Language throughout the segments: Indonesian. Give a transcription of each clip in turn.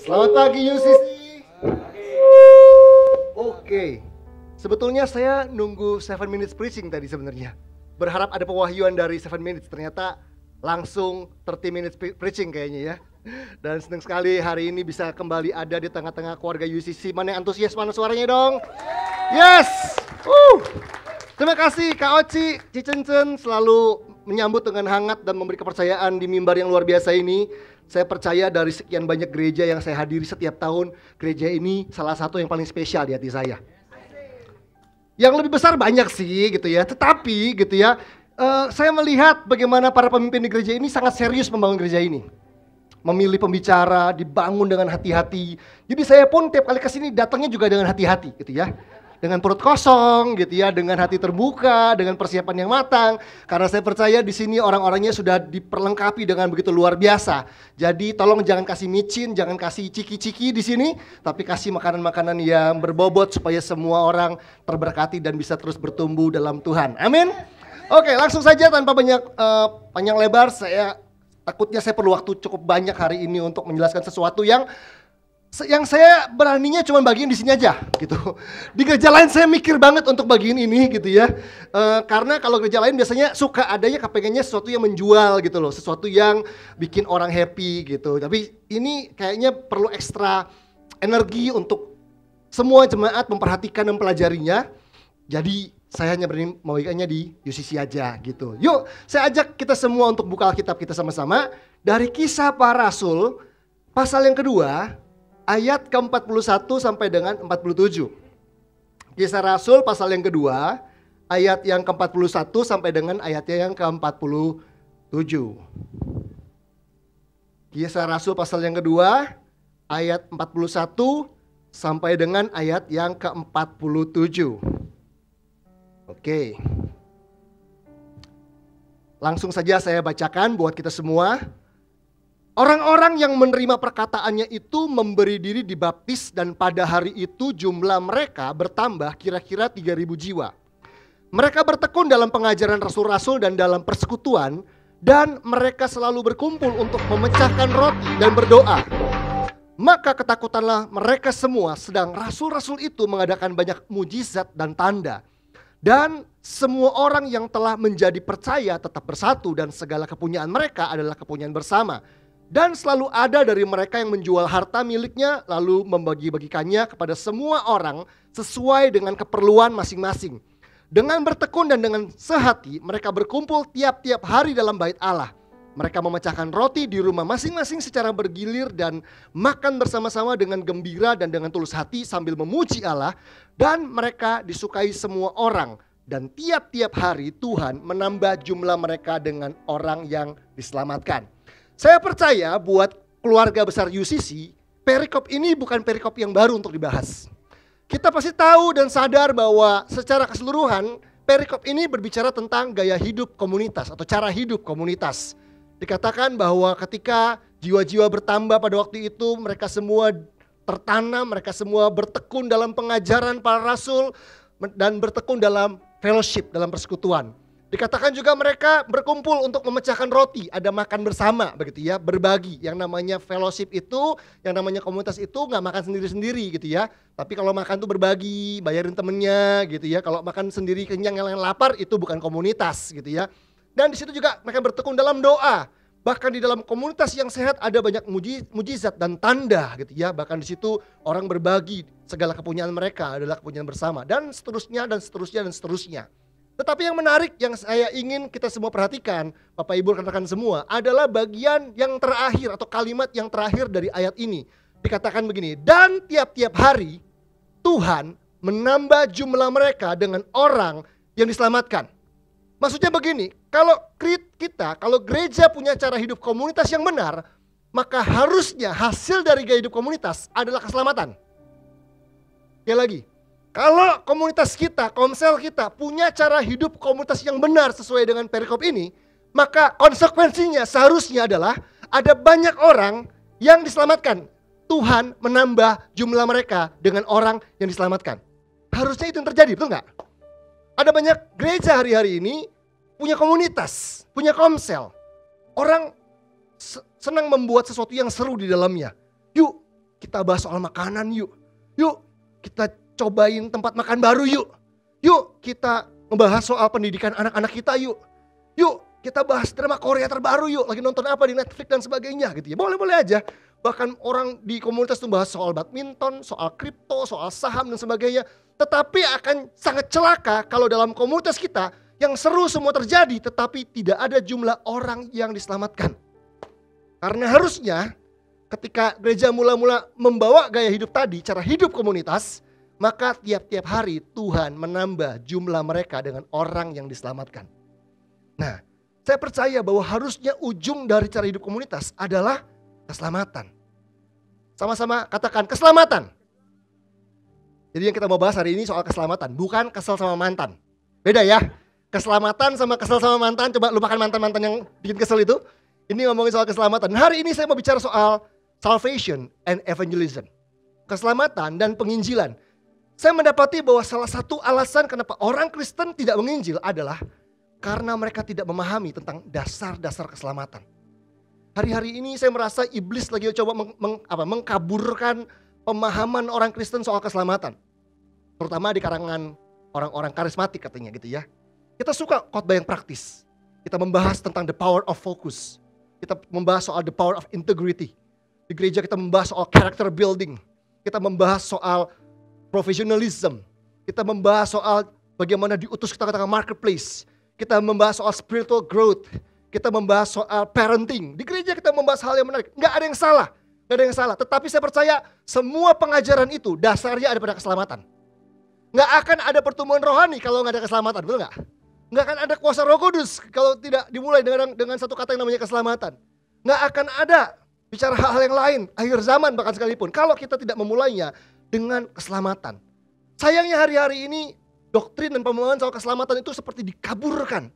Selamat pagi UCC. Oke, sebetulnya saya nunggu 7 minutes preaching tadi sebenarnya. Berharap ada pewahyuan dari 7 minutes, ternyata langsung 30 minutes preaching kayaknya ya. Dan senang sekali hari ini bisa kembali ada di tengah-tengah keluarga UCC. Mana yang antusias, mana suaranya dong? Yes! Terima kasih Kak Oci, Cicencen selalu menyambut dengan hangat dan memberi kepercayaan di mimbar yang luar biasa ini. Saya percaya dari sekian banyak gereja yang saya hadiri setiap tahun, gereja ini salah satu yang paling spesial di hati saya. Yang lebih besar banyak sih gitu ya, tetapi gitu ya, saya melihat bagaimana para pemimpin di gereja ini sangat serius membangun gereja ini. Memilih pembicara, dibangun dengan hati-hati. Jadi saya pun tiap kali kesini datangnya juga dengan hati-hati gitu ya. Dengan perut kosong gitu ya, dengan hati terbuka, dengan persiapan yang matang. Karena saya percaya di sini orang-orangnya sudah diperlengkapi dengan begitu luar biasa. Jadi tolong jangan kasih micin, jangan kasih ciki-ciki di sini, tapi kasih makanan-makanan yang berbobot supaya semua orang terberkati dan bisa terus bertumbuh dalam Tuhan. Amin. Oke, langsung saja tanpa banyak panjang lebar, takutnya saya perlu waktu cukup banyak hari ini untuk menjelaskan sesuatu yang saya beraninya cuma bagian di sini aja gitu. Di gereja lain saya mikir banget untuk bagian ini gitu ya. Karena kalau gereja lain biasanya suka adanya kepengennya sesuatu yang menjual gitu loh, sesuatu yang bikin orang happy gitu. Tapi ini kayaknya perlu ekstra energi untuk semua jemaat memperhatikan dan mempelajarinya. Jadi saya hanya berani membawanya di UCC aja gitu. Yuk, saya ajak kita semua untuk buka Alkitab kita sama-sama dari Kisah Para Rasul pasal yang kedua. Ayat ke-41 sampai dengan 47. Kisah Rasul pasal yang kedua, ayat yang ke-41 sampai dengan ayatnya yang ke-47. Kisah Rasul pasal yang kedua, ayat 41 sampai dengan ayat yang ke-47. Oke. Langsung saja saya bacakan buat kita semua. Orang-orang yang menerima perkataannya itu memberi diri dibaptis dan pada hari itu jumlah mereka bertambah kira-kira 3.000 jiwa. Mereka bertekun dalam pengajaran rasul-rasul dan dalam persekutuan dan mereka selalu berkumpul untuk memecahkan roti dan berdoa. Maka ketakutanlah mereka semua sedang rasul-rasul itu mengadakan banyak mujizat dan tanda. Dan semua orang yang telah menjadi percaya tetap bersatu dan segala kepunyaan mereka adalah kepunyaan bersama. Dan selalu ada dari mereka yang menjual harta miliknya lalu membagi-bagikannya kepada semua orang sesuai dengan keperluan masing-masing. Dengan bertekun dan dengan sehati mereka berkumpul tiap-tiap hari dalam bait Allah. Mereka memecahkan roti di rumah masing-masing secara bergilir dan makan bersama-sama dengan gembira dan dengan tulus hati sambil memuji Allah. Dan mereka disukai semua orang. Dan tiap-tiap hari Tuhan menambah jumlah mereka dengan orang yang diselamatkan. Saya percaya buat keluarga besar UCC, perikop ini bukan perikop yang baru untuk dibahas. Kita pasti tahu dan sadar bahwa secara keseluruhan perikop ini berbicara tentang gaya hidup komunitas atau cara hidup komunitas. Dikatakan bahwa ketika jiwa-jiwa bertambah pada waktu itu mereka semua tertanam, mereka semua bertekun dalam pengajaran para rasul dan bertekun dalam fellowship, dalam persekutuan. Dikatakan juga mereka berkumpul untuk memecahkan roti, ada makan bersama begitu ya, berbagi. Yang namanya fellowship itu, yang namanya komunitas itu nggak makan sendiri-sendiri gitu ya. Tapi kalau makan tuh berbagi, bayarin temennya gitu ya. Kalau makan sendiri kenyang yang lapar itu bukan komunitas gitu ya. Dan di situ juga mereka bertekun dalam doa. Bahkan di dalam komunitas yang sehat ada banyak mujizat dan tanda gitu ya. Bahkan di situ orang berbagi segala kepunyaan mereka adalah kepunyaan bersama dan seterusnya dan seterusnya dan seterusnya. Tetapi yang menarik yang saya ingin kita semua perhatikan, Bapak Ibu rekan-rekan semua, adalah bagian yang terakhir atau kalimat yang terakhir dari ayat ini. Dikatakan begini, dan tiap-tiap hari Tuhan menambah jumlah mereka dengan orang yang diselamatkan. Maksudnya begini, kalau gereja punya cara hidup komunitas yang benar, maka harusnya hasil dari gaya hidup komunitas adalah keselamatan. Ya lagi, kalau komunitas kita, komsel kita punya cara hidup komunitas yang benar sesuai dengan perikop ini, maka konsekuensinya seharusnya adalah ada banyak orang yang diselamatkan. Tuhan menambah jumlah mereka dengan orang yang diselamatkan. Harusnya itu yang terjadi, betul nggak? Ada banyak gereja hari-hari ini punya komunitas, punya komsel. Orang senang membuat sesuatu yang seru di dalamnya. Yuk kita bahas soal makanan yuk. Yuk kita cobain tempat makan baru yuk. Yuk kita ngebahas soal pendidikan anak-anak kita yuk. Yuk kita bahas drama Korea terbaru yuk. Lagi nonton apa di Netflix dan sebagainya gitu ya. Boleh-boleh aja. Bahkan orang di komunitas itu bahas soal badminton, soal kripto, soal saham dan sebagainya. Tetapi akan sangat celaka kalau dalam komunitas kita yang seru semua terjadi tetapi tidak ada jumlah orang yang diselamatkan. Karena harusnya ketika gereja mula-mula membawa gaya hidup tadi, cara hidup komunitas, maka tiap-tiap hari Tuhan menambah jumlah mereka dengan orang yang diselamatkan. Nah, saya percaya bahwa harusnya ujung dari cara hidup komunitas adalah keselamatan. Sama-sama katakan keselamatan. Jadi yang kita mau bahas hari ini soal keselamatan, bukan kesel sama mantan. Beda ya, keselamatan sama kesel sama mantan, coba lupakan mantan-mantan yang bikin kesel itu. Ini ngomongin soal keselamatan. Hari ini saya mau bicara soal salvation and evangelism. Keselamatan dan penginjilan. Saya mendapati bahwa salah satu alasan kenapa orang Kristen tidak menginjil adalah karena mereka tidak memahami tentang dasar-dasar keselamatan. Hari-hari ini saya merasa iblis lagi coba mengkaburkan pemahaman orang Kristen soal keselamatan. Terutama di kalangan orang-orang karismatik katanya gitu ya. Kita suka khotbah yang praktis. Kita membahas tentang the power of focus. Kita membahas soal the power of integrity. Di gereja kita membahas soal character building. Kita membahas soal professionalism. Kita membahas soal bagaimana diutus ke tengah-tengah marketplace. Kita membahas soal spiritual growth. Kita membahas soal parenting. Di gereja kita membahas hal yang menarik. Nggak ada yang salah. Nggak ada yang salah. Tetapi saya percaya semua pengajaran itu dasarnya ada pada keselamatan. Nggak akan ada pertumbuhan rohani kalau nggak ada keselamatan. Betul nggak? Nggak akan ada kuasa Roh Kudus kalau tidak dimulai dengan satu kata yang namanya keselamatan. Nggak akan ada bicara hal-hal yang lain, akhir zaman bahkan sekalipun, kalau kita tidak memulainya dengan keselamatan. Sayangnya hari-hari ini doktrin dan pemahaman soal keselamatan itu seperti dikaburkan.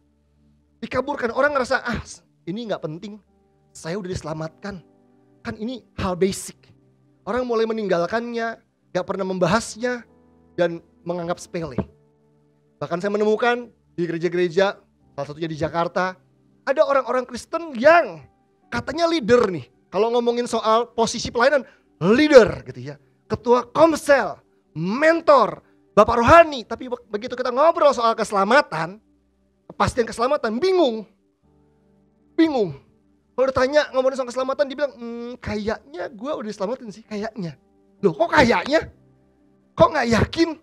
Dikaburkan, orang ngerasa ini nggak penting, saya udah diselamatkan. Kan ini hal basic. Orang mulai meninggalkannya, nggak pernah membahasnya, dan menganggap sepele. Bahkan saya menemukan di gereja-gereja, salah satunya di Jakarta, ada orang-orang Kristen yang katanya leader nih. Kalau ngomongin soal posisi pelayanan, leader gitu ya. Ketua komsel, mentor, bapak rohani. Tapi begitu kita ngobrol soal keselamatan, kepastian keselamatan, bingung. Kalau ditanya ngomongin soal keselamatan, dia bilang, kayaknya gue udah diselamatin sih, kayaknya. Loh kok kayaknya? Kok gak yakin?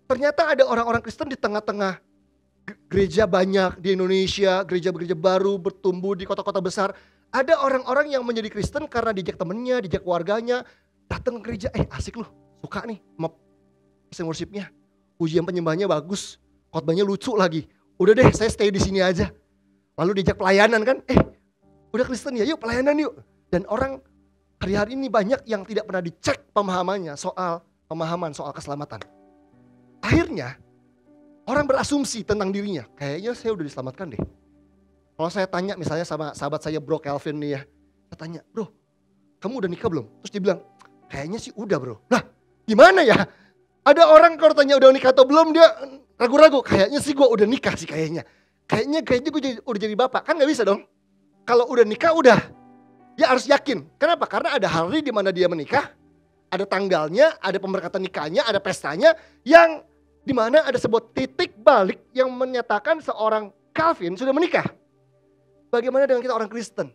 Ternyata ada orang-orang Kristen di tengah-tengah gereja banyak di Indonesia, gereja-gereja baru bertumbuh di kota-kota besar. Ada orang-orang yang menjadi Kristen karena diajak temennya, diajak keluarganya, datang ke gereja, asik loh, suka nih sama praise worship-nya, pujian penyembahnya bagus, khotbahnya lucu lagi. Udah deh, saya stay di sini aja. Lalu diajak pelayanan kan, udah Kristen ya, yuk pelayanan yuk. Dan orang hari-hari ini banyak yang tidak pernah dicek pemahaman soal keselamatan. Akhirnya orang berasumsi tentang dirinya, kayaknya saya udah diselamatkan deh. Kalau saya tanya misalnya sama sahabat saya Bro Kelvin nih ya, saya tanya, bro kamu udah nikah belum? Terus dia bilang, kayaknya sih udah bro. Lah gimana ya? Ada orang kalau tanya udah nikah atau belum, dia ragu-ragu, kayaknya sih gue udah nikah sih kayaknya. Kayaknya gue udah jadi bapak, kan gak bisa dong. Kalau udah nikah udah, dia harus yakin. Kenapa? Karena ada hari di mana dia menikah, ada tanggalnya, ada pemberkatan nikahnya, ada pestanya, yang di mana ada sebuah titik balik yang menyatakan seorang Calvin sudah menikah. Bagaimana dengan kita orang Kristen?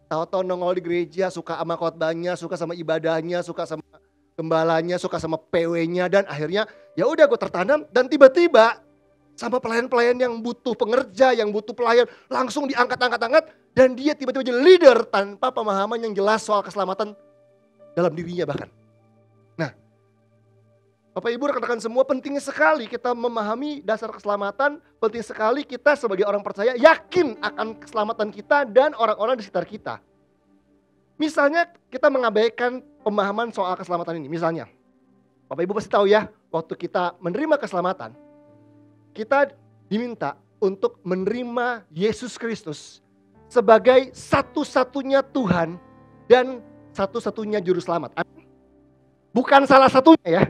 Tahu-tahu nongol di gereja, suka sama khotbahnya, suka sama ibadahnya, suka sama gembalanya, suka sama PW-nya, dan akhirnya ya udah gue tertanam, dan tiba-tiba Sama pelayan-pelayan yang butuh pengerja, yang butuh pelayan, langsung diangkat-angkat-angkat. Dan dia tiba-tiba jadi leader tanpa pemahaman yang jelas soal keselamatan dalam dirinya bahkan. Nah, Bapak Ibu rekan-rekan semua, pentingnya sekali kita memahami dasar keselamatan. Penting sekali kita sebagai orang percaya yakin akan keselamatan kita dan orang-orang di sekitar kita. Misalnya kita mengabaikan pemahaman soal keselamatan ini. Misalnya, Bapak Ibu pasti tahu ya, waktu kita menerima keselamatan, kita diminta untuk menerima Yesus Kristus sebagai satu-satunya Tuhan dan satu-satunya juru selamat. Bukan salah satunya ya.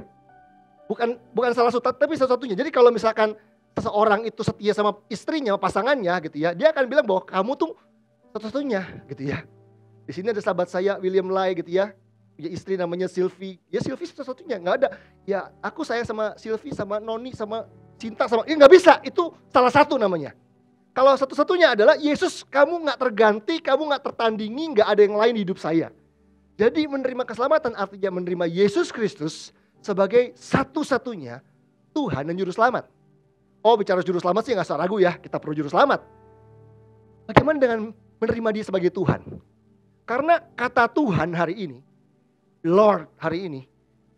Bukan salah satu, tapi satu-satunya. Jadi kalau misalkan seseorang itu setia sama istrinya, sama pasangannya gitu ya, dia akan bilang bahwa kamu tuh satu-satunya gitu ya. Di sini ada sahabat saya William Lai gitu ya, punya istri namanya Sylvie. Ya Sylvie satu-satunya, nggak ada. Ya aku sayang sama Sylvie, sama Noni, sama Cinta, sama ya nggak bisa. Itu salah satu namanya. Kalau satu-satunya adalah Yesus, kamu nggak terganti, kamu nggak tertandingi, nggak ada yang lain di hidup saya. Jadi menerima keselamatan artinya menerima Yesus Kristus sebagai satu-satunya Tuhan dan Juru Selamat. Oh bicara Juru Selamat sih nggak usah ragu ya, kita perlu Juru Selamat. Bagaimana dengan menerima dia sebagai Tuhan? Karena kata Tuhan hari ini, Lord hari ini,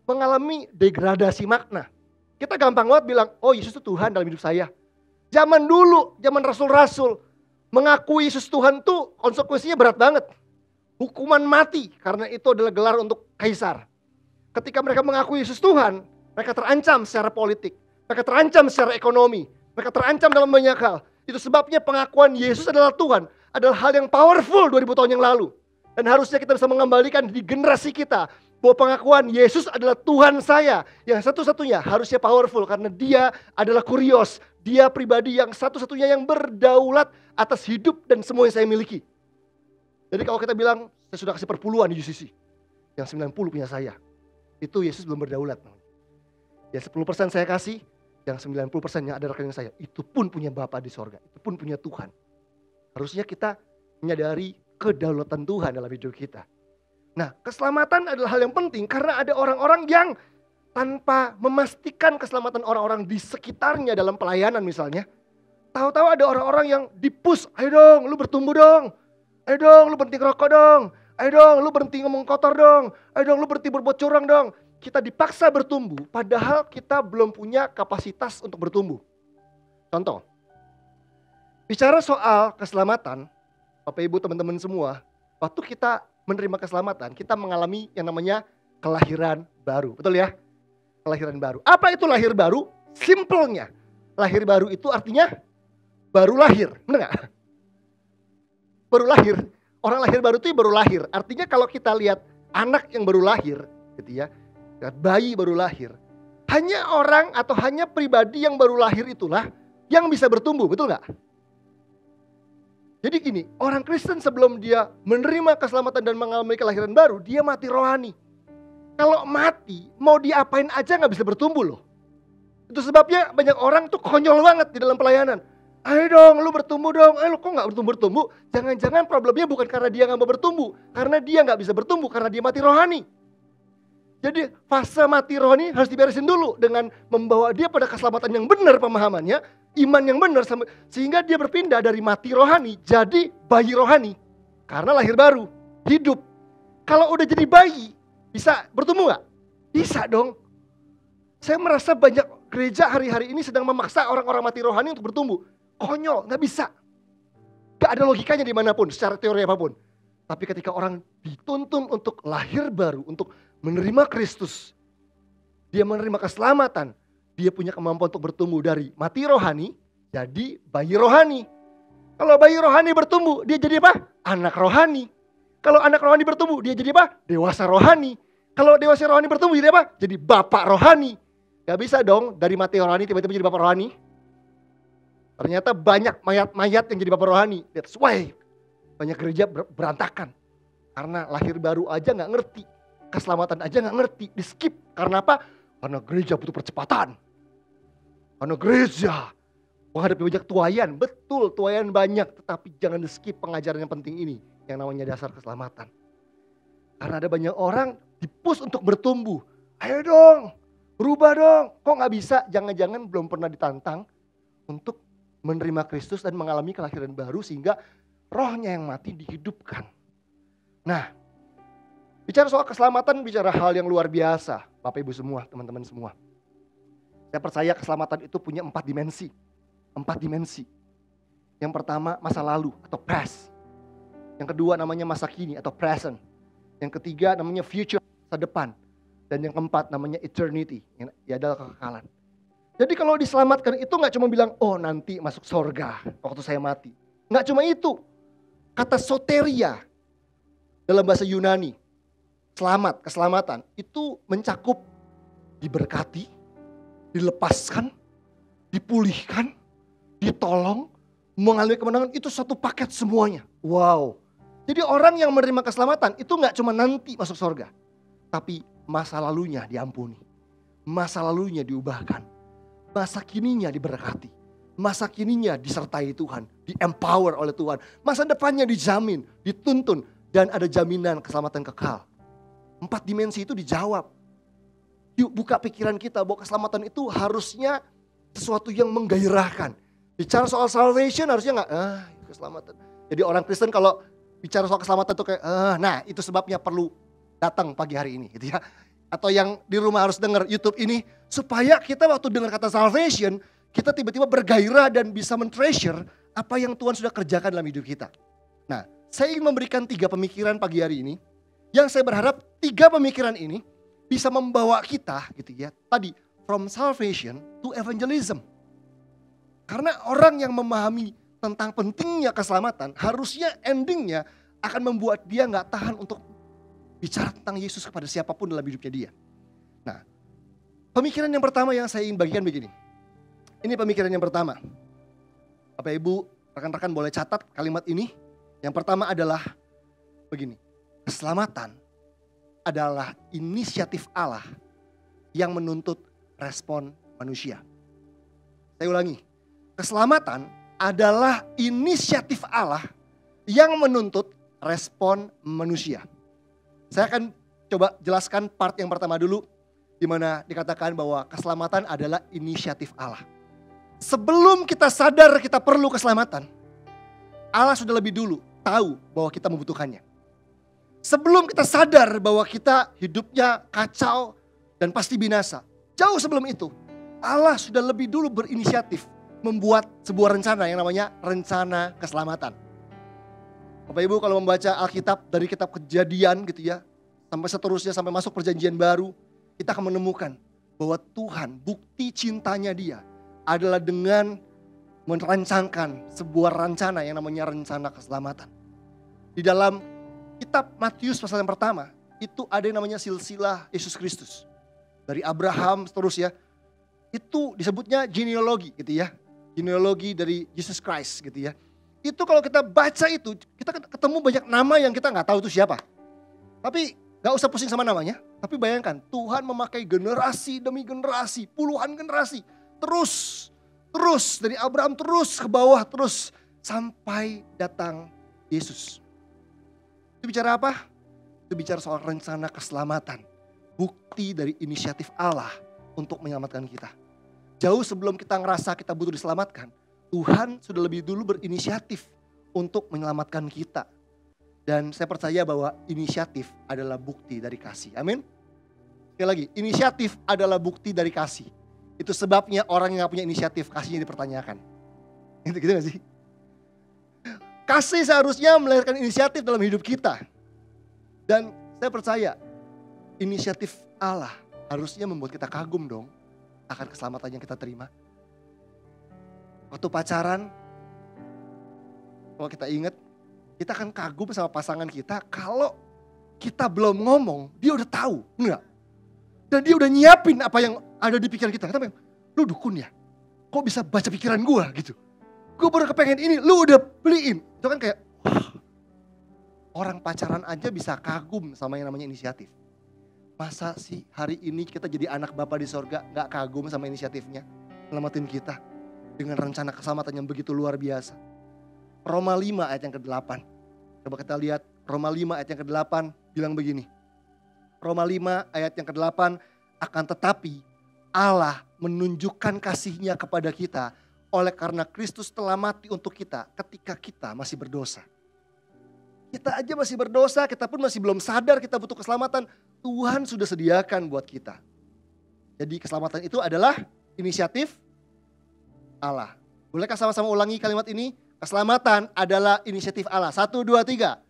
mengalami degradasi makna. Kita gampang banget bilang, oh Yesus itu Tuhan dalam hidup saya. Zaman dulu, zaman rasul-rasul, mengakui Yesus Tuhan tuh konsekuensinya berat banget. Hukuman mati, karena itu adalah gelar untuk kaisar. Ketika mereka mengakui Yesus Tuhan, mereka terancam secara politik. Mereka terancam secara ekonomi. Mereka terancam dalam banyak hal. Itu sebabnya pengakuan Yesus adalah Tuhan adalah hal yang powerful 2000 tahun yang lalu. Dan harusnya kita bisa mengembalikan di generasi kita bahwa pengakuan Yesus adalah Tuhan saya. Yang satu-satunya harusnya powerful karena dia adalah kurios. Dia pribadi yang satu-satunya yang berdaulat atas hidup dan semua yang saya miliki. Jadi kalau kita bilang, saya sudah kasih perpuluhan di UCC. Yang 90 punya saya. Itu Yesus belum berdaulat. Yang 10% saya kasih, yang 90% yang ada rekening saya. Itu pun punya Bapa di sorga. Itu pun punya Tuhan. Harusnya kita menyadari kedaulatan Tuhan dalam hidup kita. Nah, keselamatan adalah hal yang penting karena ada orang-orang yang tanpa memastikan keselamatan orang-orang di sekitarnya dalam pelayanan misalnya. Tahu-tahu ada orang-orang yang di-push, ayo dong lu bertumbuh dong. Ayo dong lu berhenti ngerokok dong. Ayo dong lu berhenti ngomong kotor dong. Ayo dong lu berhenti berbuat curang dong. Kita dipaksa bertumbuh padahal kita belum punya kapasitas untuk bertumbuh. Contoh, bicara soal keselamatan, Bapak Ibu teman-teman semua, waktu kita menerima keselamatan, kita mengalami yang namanya kelahiran baru. Betul ya? Kelahiran baru. Apa itu lahir baru? Simpelnya, lahir baru itu artinya baru lahir. Benar gak? Baru lahir. Orang lahir baru itu baru lahir. Artinya kalau kita lihat anak yang baru lahir, gitu ya, bayi baru lahir, hanya orang atau hanya pribadi yang baru lahir itulah yang bisa bertumbuh. Betul gak? Jadi gini, orang Kristen sebelum dia menerima keselamatan dan mengalami kelahiran baru, dia mati rohani. Kalau mati, mau diapain aja gak bisa bertumbuh loh. Itu sebabnya banyak orang tuh konyol banget di dalam pelayanan. Ayo dong, lu bertumbuh dong. Lu kok gak bertumbuh-tumbuh? Jangan-jangan problemnya bukan karena dia gak mau bertumbuh. Karena dia gak bisa bertumbuh, karena dia mati rohani. Jadi fase mati rohani harus diberesin dulu dengan membawa dia pada keselamatan yang benar pemahamannya. Iman yang benar sehingga dia berpindah dari mati rohani jadi bayi rohani. Karena lahir baru, hidup. Kalau udah jadi bayi, bisa bertumbuh gak? Bisa dong. Saya merasa banyak gereja hari-hari ini sedang memaksa orang-orang mati rohani untuk bertumbuh. Konyol, gak bisa. Gak ada logikanya dimanapun, secara teori apapun. Tapi ketika orang dituntun untuk lahir baru, untuk menerima Kristus, dia menerima keselamatan, dia punya kemampuan untuk bertumbuh dari mati rohani jadi bayi rohani. Kalau bayi rohani bertumbuh, dia jadi apa? Anak rohani. Kalau anak rohani bertumbuh, dia jadi apa? Dewasa rohani. Kalau dewasa rohani bertumbuh, jadi apa? Jadi bapak rohani. Gak bisa dong dari mati rohani tiba-tiba jadi bapak rohani. Ternyata banyak mayat-mayat yang jadi bapak rohani. That's why banyak gereja berantakan. Karena lahir baru aja gak ngerti. Keselamatan aja gak ngerti. Di skip. Karena apa? Karena gereja butuh percepatan. Karena gereja menghadapi banyak tuayan. Betul, tuayan banyak. Tetapi jangan di skip pengajaran yang penting ini. Yang namanya dasar keselamatan. Karena ada banyak orang di-push untuk bertumbuh. Ayo dong, berubah dong. Kok gak bisa? Jangan-jangan belum pernah ditantang untuk menerima Kristus dan mengalami kelahiran baru sehingga rohnya yang mati dihidupkan. Nah, bicara soal keselamatan, bicara hal yang luar biasa, Bapak Ibu semua, teman-teman semua. Saya percaya keselamatan itu punya 4 dimensi. 4 dimensi. Yang pertama masa lalu atau past. Yang kedua namanya masa kini atau present. Yang ketiga namanya future, masa depan. Dan yang keempat namanya eternity, yang adalah kekekalan. Jadi kalau diselamatkan itu gak cuma bilang, oh nanti masuk surga waktu saya mati. Gak cuma itu. Kata soteria dalam bahasa Yunani, selamat, keselamatan, itu mencakup diberkati, dilepaskan, dipulihkan, ditolong, mengalami kemenangan, itu satu paket semuanya. Wow. Jadi orang yang menerima keselamatan itu gak cuma nanti masuk surga. Tapi masa lalunya diampuni. Masa lalunya diubahkan. Masa kininya diberkati. Masa kininya disertai Tuhan. Di-empower oleh Tuhan. Masa depannya dijamin, dituntun. Dan ada jaminan keselamatan kekal. 4 dimensi itu dijawab. Yuk buka pikiran kita bahwa keselamatan itu harusnya sesuatu yang menggairahkan. Bicara soal salvation harusnya gak, keselamatan. Jadi orang Kristen kalau bicara soal keselamatan itu kayak, nah itu sebabnya perlu datang pagi hari ini gitu ya. Atau yang di rumah harus dengar YouTube ini, supaya kita waktu dengar kata salvation, kita tiba-tiba bergairah dan bisa men-treasure apa yang Tuhan sudah kerjakan dalam hidup kita. Nah, saya ingin memberikan 3 pemikiran pagi hari ini, yang saya berharap 3 pemikiran ini bisa membawa kita gitu ya, tadi from salvation to evangelism. Karena orang yang memahami tentang pentingnya keselamatan, harusnya endingnya akan membuat dia gak tahan untuk bicara tentang Yesus kepada siapapun dalam hidupnya dia. Nah, pemikiran yang pertama yang saya ingin bagikan begini. Ini pemikiran yang pertama. Bapak Ibu, rekan-rekan boleh catat kalimat ini. Yang pertama adalah begini. Keselamatan adalah inisiatif Allah yang menuntut respon manusia. Saya ulangi. Keselamatan adalah inisiatif Allah yang menuntut respon manusia. Saya akan coba jelaskan part yang pertama dulu, di mana dikatakan bahwa keselamatan adalah inisiatif Allah. Sebelum kita sadar kita perlu keselamatan, Allah sudah lebih dulu tahu bahwa kita membutuhkannya. Sebelum kita sadar bahwa kita hidupnya kacau dan pasti binasa, jauh sebelum itu, Allah sudah lebih dulu berinisiatif membuat sebuah rencana yang namanya rencana keselamatan. Bapak Ibu kalau membaca Alkitab dari kitab Kejadian gitu ya, sampai seterusnya sampai masuk perjanjian baru, kita akan menemukan bahwa Tuhan bukti cintanya dia adalah dengan merancangkan sebuah rencana yang namanya rencana keselamatan. Di dalam kitab Matius pasal yang pertama, itu ada yang namanya silsilah Yesus Kristus. Dari Abraham seterusnya, itu disebutnya genealogi gitu ya. Genealogi dari Jesus Christ gitu ya. Itu kalau kita baca itu, kita ketemu banyak nama yang kita gak tahu itu siapa. Tapi gak usah pusing sama namanya. Tapi bayangkan, Tuhan memakai generasi demi generasi, puluhan generasi. Terus dari Abraham terus ke bawah, terus sampai datang Yesus. Itu bicara apa? Itu bicara soal rencana keselamatan. Bukti dari inisiatif Allah untuk menyelamatkan kita. Jauh sebelum kita ngerasa kita butuh diselamatkan, Tuhan sudah lebih dulu berinisiatif untuk menyelamatkan kita. Dan saya percaya bahwa inisiatif adalah bukti dari kasih. Amin. Sekali lagi, inisiatif adalah bukti dari kasih. Itu sebabnya orang yang gak punya inisiatif, kasihnya dipertanyakan. Gitu gak sih? Kasih seharusnya melahirkan inisiatif dalam hidup kita. Dan saya percaya inisiatif Allah harusnya membuat kita kagum dong akan keselamatan yang kita terima. Waktu pacaran, kalau kita ingat, kita akan kagum sama pasangan kita kalau kita belum ngomong, dia udah tahu, enggak? Dan dia udah nyiapin apa yang ada di pikiran kita. Kita bilang, lu dukun ya? Kok bisa baca pikiran gua gitu? Gue baru kepengen ini, lu udah beliin. Itu kan kayak, wah, orang pacaran aja bisa kagum sama yang namanya inisiatif. Masa sih hari ini kita jadi anak Bapa di sorga gak kagum sama inisiatifnya? Selamatin kita dengan rencana keselamatan yang begitu luar biasa. Roma 5 ayat yang ke-8. Coba kita lihat Roma 5 ayat yang ke-8 bilang begini. Roma 5 ayat yang ke-8, akan tetapi Allah menunjukkan kasih-Nya kepada kita oleh karena Kristus telah mati untuk kita ketika kita masih berdosa. Kita aja masih berdosa, kita pun masih belum sadar kita butuh keselamatan. Tuhan sudah sediakan buat kita. Jadi keselamatan itu adalah inisiatif Allah. Bolehkah sama-sama ulangi kalimat ini? Keselamatan adalah inisiatif Allah. 1, 2, 3.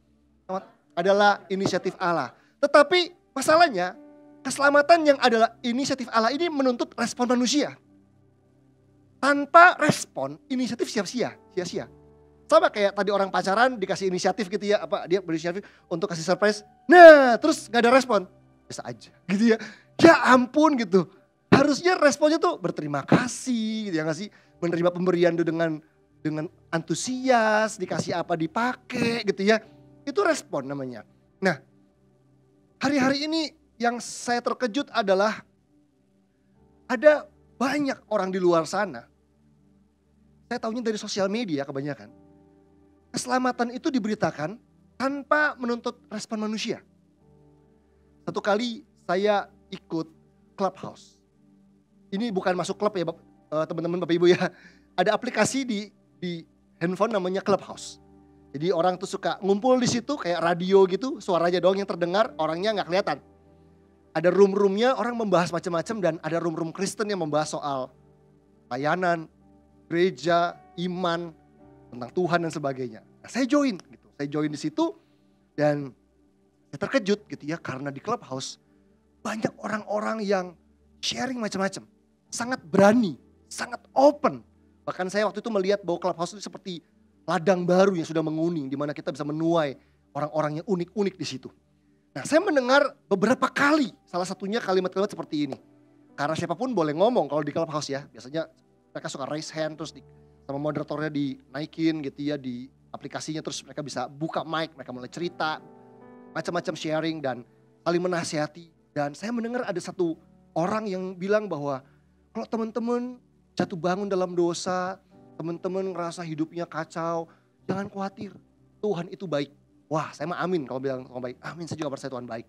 Adalah inisiatif Allah. Tetapi masalahnya keselamatan yang adalah inisiatif Allah ini menuntut respon manusia. Tanpa respon, inisiatif sia-sia. Sama kayak tadi orang pacaran dikasih inisiatif gitu ya, dia berinisiatif untuk kasih surprise. Nah, terus gak ada respon. Biasa aja gitu ya. Ya ampun gitu. Harusnya responnya tuh berterima kasih gitu ya gak sih? Menerima pemberian itu dengan antusias, dikasih apa dipakai gitu ya. Itu respon namanya. Nah, hari-hari ini yang saya terkejut adalah ada banyak orang di luar sana. Saya tahunya dari sosial media kebanyakan. Keselamatan itu diberitakan tanpa menuntut respon manusia. Satu kali saya ikut Clubhouse. Ini bukan masuk klub ya teman-teman Bapak Ibu ya. Ada aplikasi di handphone namanya Clubhouse. Jadi orang tuh suka ngumpul di situ kayak radio gitu. Suaranya doang yang terdengar, orangnya gak kelihatan. Ada room-roomnya orang membahas macam-macam dan ada room-room Kristen yang membahas soal layanan, gereja, iman, tentang Tuhan dan sebagainya. Nah, saya join gitu. Saya join di situ dan saya terkejut gitu ya karena di Clubhouse banyak orang-orang yang sharing macam-macam. Sangat berani, sangat open. Bahkan saya waktu itu melihat bahwa Clubhouse itu seperti ladang baru yang sudah menguning di mana kita bisa menuai orang-orang yang unik-unik di situ. Nah, saya mendengar beberapa kali salah satunya kalimat-kalimat seperti ini. Karena siapapun boleh ngomong kalau di Clubhouse ya. Biasanya mereka suka raise hand terus sama moderatornya dinaikin gitu ya di aplikasinya, terus mereka bisa buka mic, mereka mulai cerita, macam-macam sharing dan saling menasihati. Dan saya mendengar ada satu orang yang bilang bahwa kalau teman-teman jatuh bangun dalam dosa, teman-teman ngerasa hidupnya kacau, jangan khawatir, Tuhan itu baik. Wah, saya mah amin kalau bilang Tuhan baik. Amin, saya juga percaya Tuhan baik.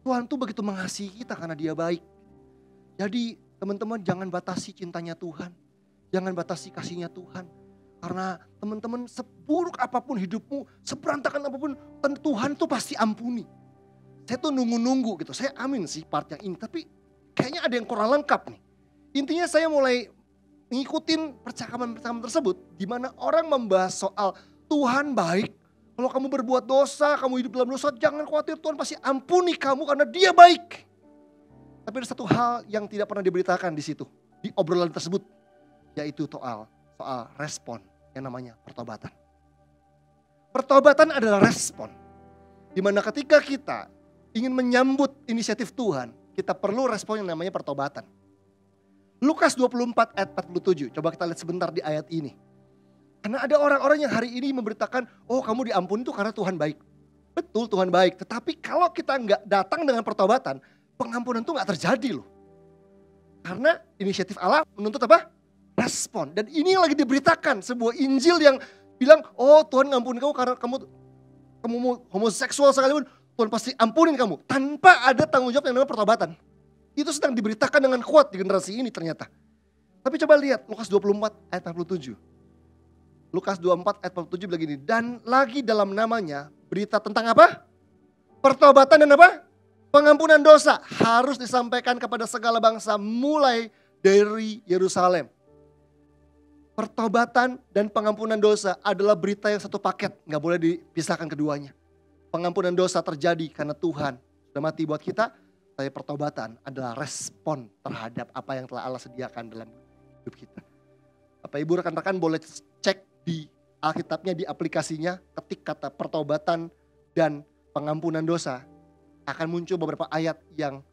Tuhan tuh begitu mengasihi kita karena dia baik. Jadi teman-teman jangan batasi cintanya Tuhan. Jangan batasi kasihnya Tuhan. Karena teman-teman seburuk apapun hidupmu, seberantakan apapun, Tuhan tuh pasti ampuni. Saya tuh nunggu-nunggu gitu. Saya amin sih part yang ini. Tapi kayaknya ada yang kurang lengkap nih. Intinya saya mulai ngikutin percakapan-percakapan tersebut. Di mana orang membahas soal Tuhan baik. Kalau kamu berbuat dosa, kamu hidup dalam dosa, jangan khawatir, Tuhan pasti ampuni kamu karena dia baik. Tapi ada satu hal yang tidak pernah diberitakan di situ. Di obrolan tersebut. Yaitu soal respon yang namanya pertobatan. Pertobatan adalah respon. Dimana ketika kita ingin menyambut inisiatif Tuhan, kita perlu respon yang namanya pertobatan. Lukas 24 ayat 47, coba kita lihat sebentar di ayat ini. Karena ada orang-orang yang hari ini memberitakan, oh kamu diampuni itu karena Tuhan baik. Betul Tuhan baik, tetapi kalau kita nggak datang dengan pertobatan, pengampunan itu nggak terjadi loh. Karena inisiatif Allah menuntut apa? Respon. Dan ini yang lagi diberitakan, sebuah Injil yang bilang, oh Tuhan ngampuni kamu karena kamu mau homoseksual sekalipun, Tuhan pasti ampunin kamu. Tanpa ada tanggung jawab yang namanya pertobatan. Itu sedang diberitakan dengan kuat di generasi ini ternyata. Tapi coba lihat Lukas 24 ayat 47. Lukas 24 ayat 47 begini. Dan lagi dalam namanya berita tentang apa? Pertobatan dan apa? Pengampunan dosa harus disampaikan kepada segala bangsa mulai dari Yerusalem. Pertobatan dan pengampunan dosa adalah berita yang satu paket. Gak boleh dipisahkan keduanya. Pengampunan dosa terjadi karena Tuhan sudah mati buat kita. Tapi pertobatan adalah respon terhadap apa yang telah Allah sediakan dalam hidup kita. Bapak Ibu rekan-rekan boleh cek di Alkitabnya, di aplikasinya, ketik kata pertobatan dan pengampunan dosa, akan muncul beberapa ayat yang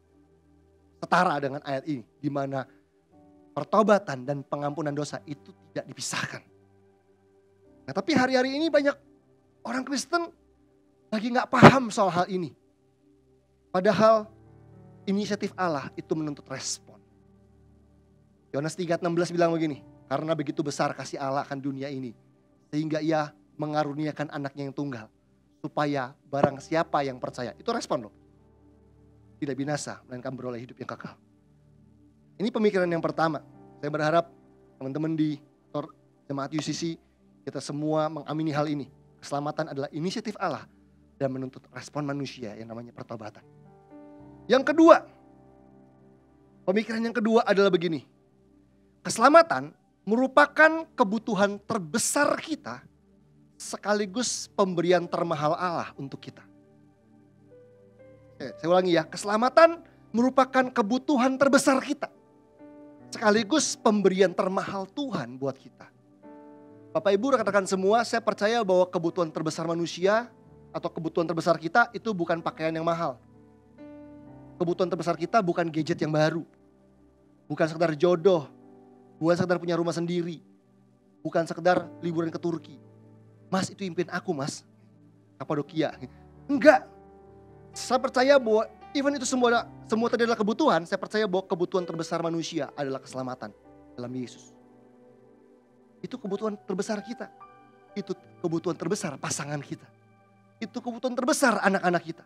setara dengan ayat ini. Di mana pertobatan dan pengampunan dosa itu tidak dipisahkan. Nah, tapi hari-hari ini banyak orang Kristen lagi gak paham soal hal ini. Padahal inisiatif Allah itu menuntut respon. Yohanes 3:16 bilang begini, karena begitu besar kasih Allah akan dunia ini, sehingga ia mengaruniakan anaknya yang tunggal, supaya barang siapa yang percaya, itu respon loh, tidak binasa, melainkan beroleh hidup yang kekal. Ini pemikiran yang pertama. Saya berharap teman-teman di Jemaat UCC, kita semua mengamini hal ini. Keselamatan adalah inisiatif Allah dan menuntut respon manusia yang namanya pertobatan. Yang kedua, pemikiran yang kedua adalah begini. Keselamatan merupakan kebutuhan terbesar kita sekaligus pemberian termahal Allah untuk kita. Saya ulangi ya, keselamatan merupakan kebutuhan terbesar kita sekaligus pemberian termahal Tuhan buat kita. Bapak Ibu rekan-rekan semua, saya percaya bahwa kebutuhan terbesar manusia atau kebutuhan terbesar kita itu bukan pakaian yang mahal. Kebutuhan terbesar kita bukan gadget yang baru. Bukan sekedar jodoh, bukan sekedar punya rumah sendiri, bukan sekedar liburan ke Turki. Mas, itu impian aku, Mas. Kapadokia. Enggak. Saya percaya bahwa even itu semua tadi adalah kebutuhan, saya percaya bahwa kebutuhan terbesar manusia adalah keselamatan dalam Yesus. Itu kebutuhan terbesar kita. Itu kebutuhan terbesar pasangan kita. Itu kebutuhan terbesar anak-anak kita.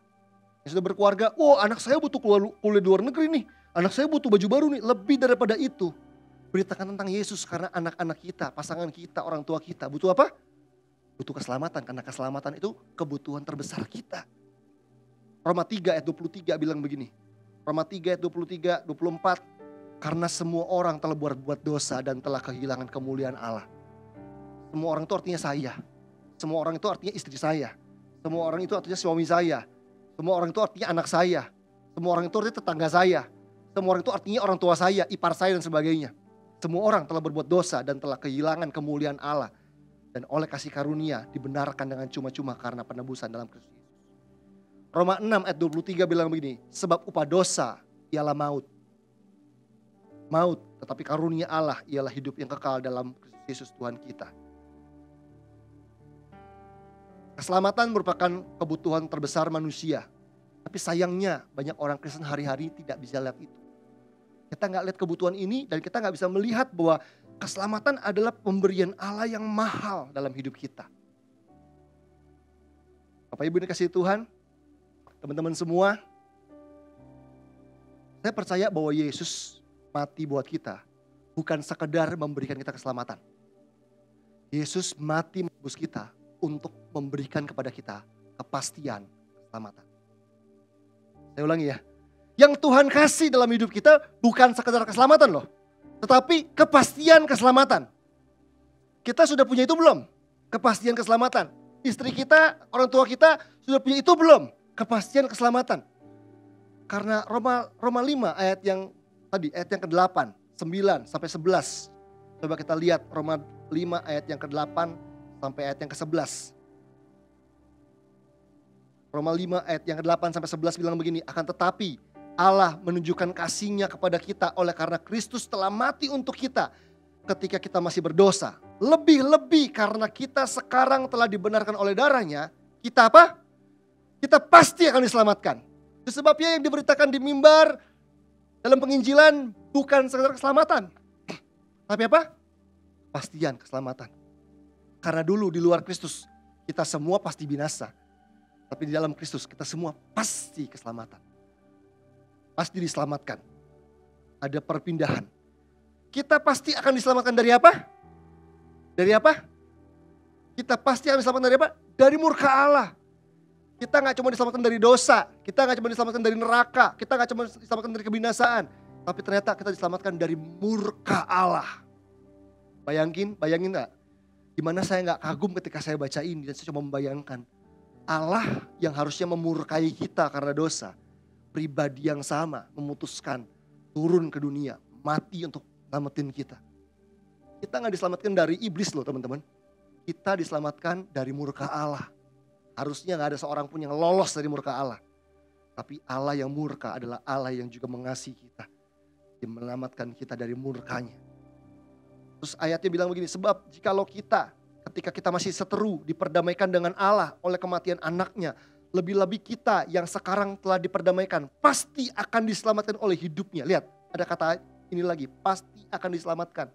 Yang sudah berkeluarga, anak saya butuh kuliah di luar negeri nih. Anak saya butuh baju baru nih. Lebih daripada itu, beritakan tentang Yesus karena anak-anak kita, pasangan kita, orang tua kita butuh apa? Butuh keselamatan, karena keselamatan itu kebutuhan terbesar kita. Roma 3 ayat 23 bilang begini. Roma 3 ayat 23, 24. Karena semua orang telah berbuat dosa dan telah kehilangan kemuliaan Allah. Semua orang itu artinya saya. Semua orang itu artinya istri saya. Semua orang itu artinya suami saya. Semua orang itu artinya anak saya. Semua orang itu artinya tetangga saya. Semua orang itu artinya orang tua saya, ipar saya dan sebagainya. Semua orang telah berbuat dosa dan telah kehilangan kemuliaan Allah. Dan oleh kasih karunia dibenarkan dengan cuma-cuma karena penebusan dalam Kristus Yesus. Roma 6 ayat 23 bilang begini. Sebab upah dosa ialah maut. Maut, tetapi karunia Allah ialah hidup yang kekal dalam Kristus Yesus Tuhan kita. Keselamatan merupakan kebutuhan terbesar manusia. Tapi sayangnya banyak orang Kristen hari-hari tidak bisa lihat itu. Kita gak lihat kebutuhan ini dan kita gak bisa melihat bahwa keselamatan adalah pemberian Allah yang mahal dalam hidup kita. Bapak Ibu dikasihi Tuhan, teman-teman semua, saya percaya bahwa Yesus mati buat kita bukan sekedar memberikan kita keselamatan. Yesus mati menebus kita untuk memberikan kepada kita kepastian keselamatan. Saya ulangi ya, yang Tuhan kasih dalam hidup kita bukan sekedar keselamatan loh, tetapi kepastian keselamatan. Kita sudah punya itu belum? Kepastian keselamatan. Istri kita, orang tua kita sudah punya itu belum? Kepastian keselamatan. Karena Roma 5 ayat yang tadi, ayat yang ke-8, 9 sampai 11. Coba kita lihat Roma 5 ayat yang ke-8 sampai ayat yang ke-11. Roma 5 ayat yang ke-8 sampai 11 bilang begini, akan tetapi Allah menunjukkan kasih-Nya kepada kita oleh karena Kristus telah mati untuk kita ketika kita masih berdosa. Lebih-lebih karena kita sekarang telah dibenarkan oleh darah-Nya, kita apa? Kita pasti akan diselamatkan. Itu sebabnya yang diberitakan di mimbar dalam penginjilan bukan sekedar keselamatan. Tapi apa? Pastian keselamatan. Karena dulu di luar Kristus kita semua pasti binasa. Tapi di dalam Kristus kita semua pasti keselamatan. Pasti diselamatkan. Ada perpindahan. Kita pasti akan diselamatkan dari apa? Dari apa? Kita pasti akan diselamatkan dari apa? Dari murka Allah. Kita gak cuma diselamatkan dari dosa. Kita gak cuma diselamatkan dari neraka. Kita gak cuma diselamatkan dari kebinasaan. Tapi ternyata kita diselamatkan dari murka Allah. Bayangin gak? Gimana saya gak kagum ketika saya baca ini. Dan saya cuma membayangkan. Allah yang harusnya memurkai kita karena dosa. Pribadi yang sama memutuskan turun ke dunia. Mati untuk selamatin kita. Kita gak diselamatkan dari iblis loh teman-teman. Kita diselamatkan dari murka Allah. Harusnya gak ada seorang pun yang lolos dari murka Allah. Tapi Allah yang murka adalah Allah yang juga mengasihi kita. Dia menyelamatkan kita dari murkanya. Terus ayatnya bilang begini, sebab jikalau kita ketika kita masih seteru diperdamaikan dengan Allah oleh kematian anaknya. Lebih-lebih kita yang sekarang telah diperdamaikan pasti akan diselamatkan oleh hidupnya. Lihat ada kata ini lagi, pasti akan diselamatkan.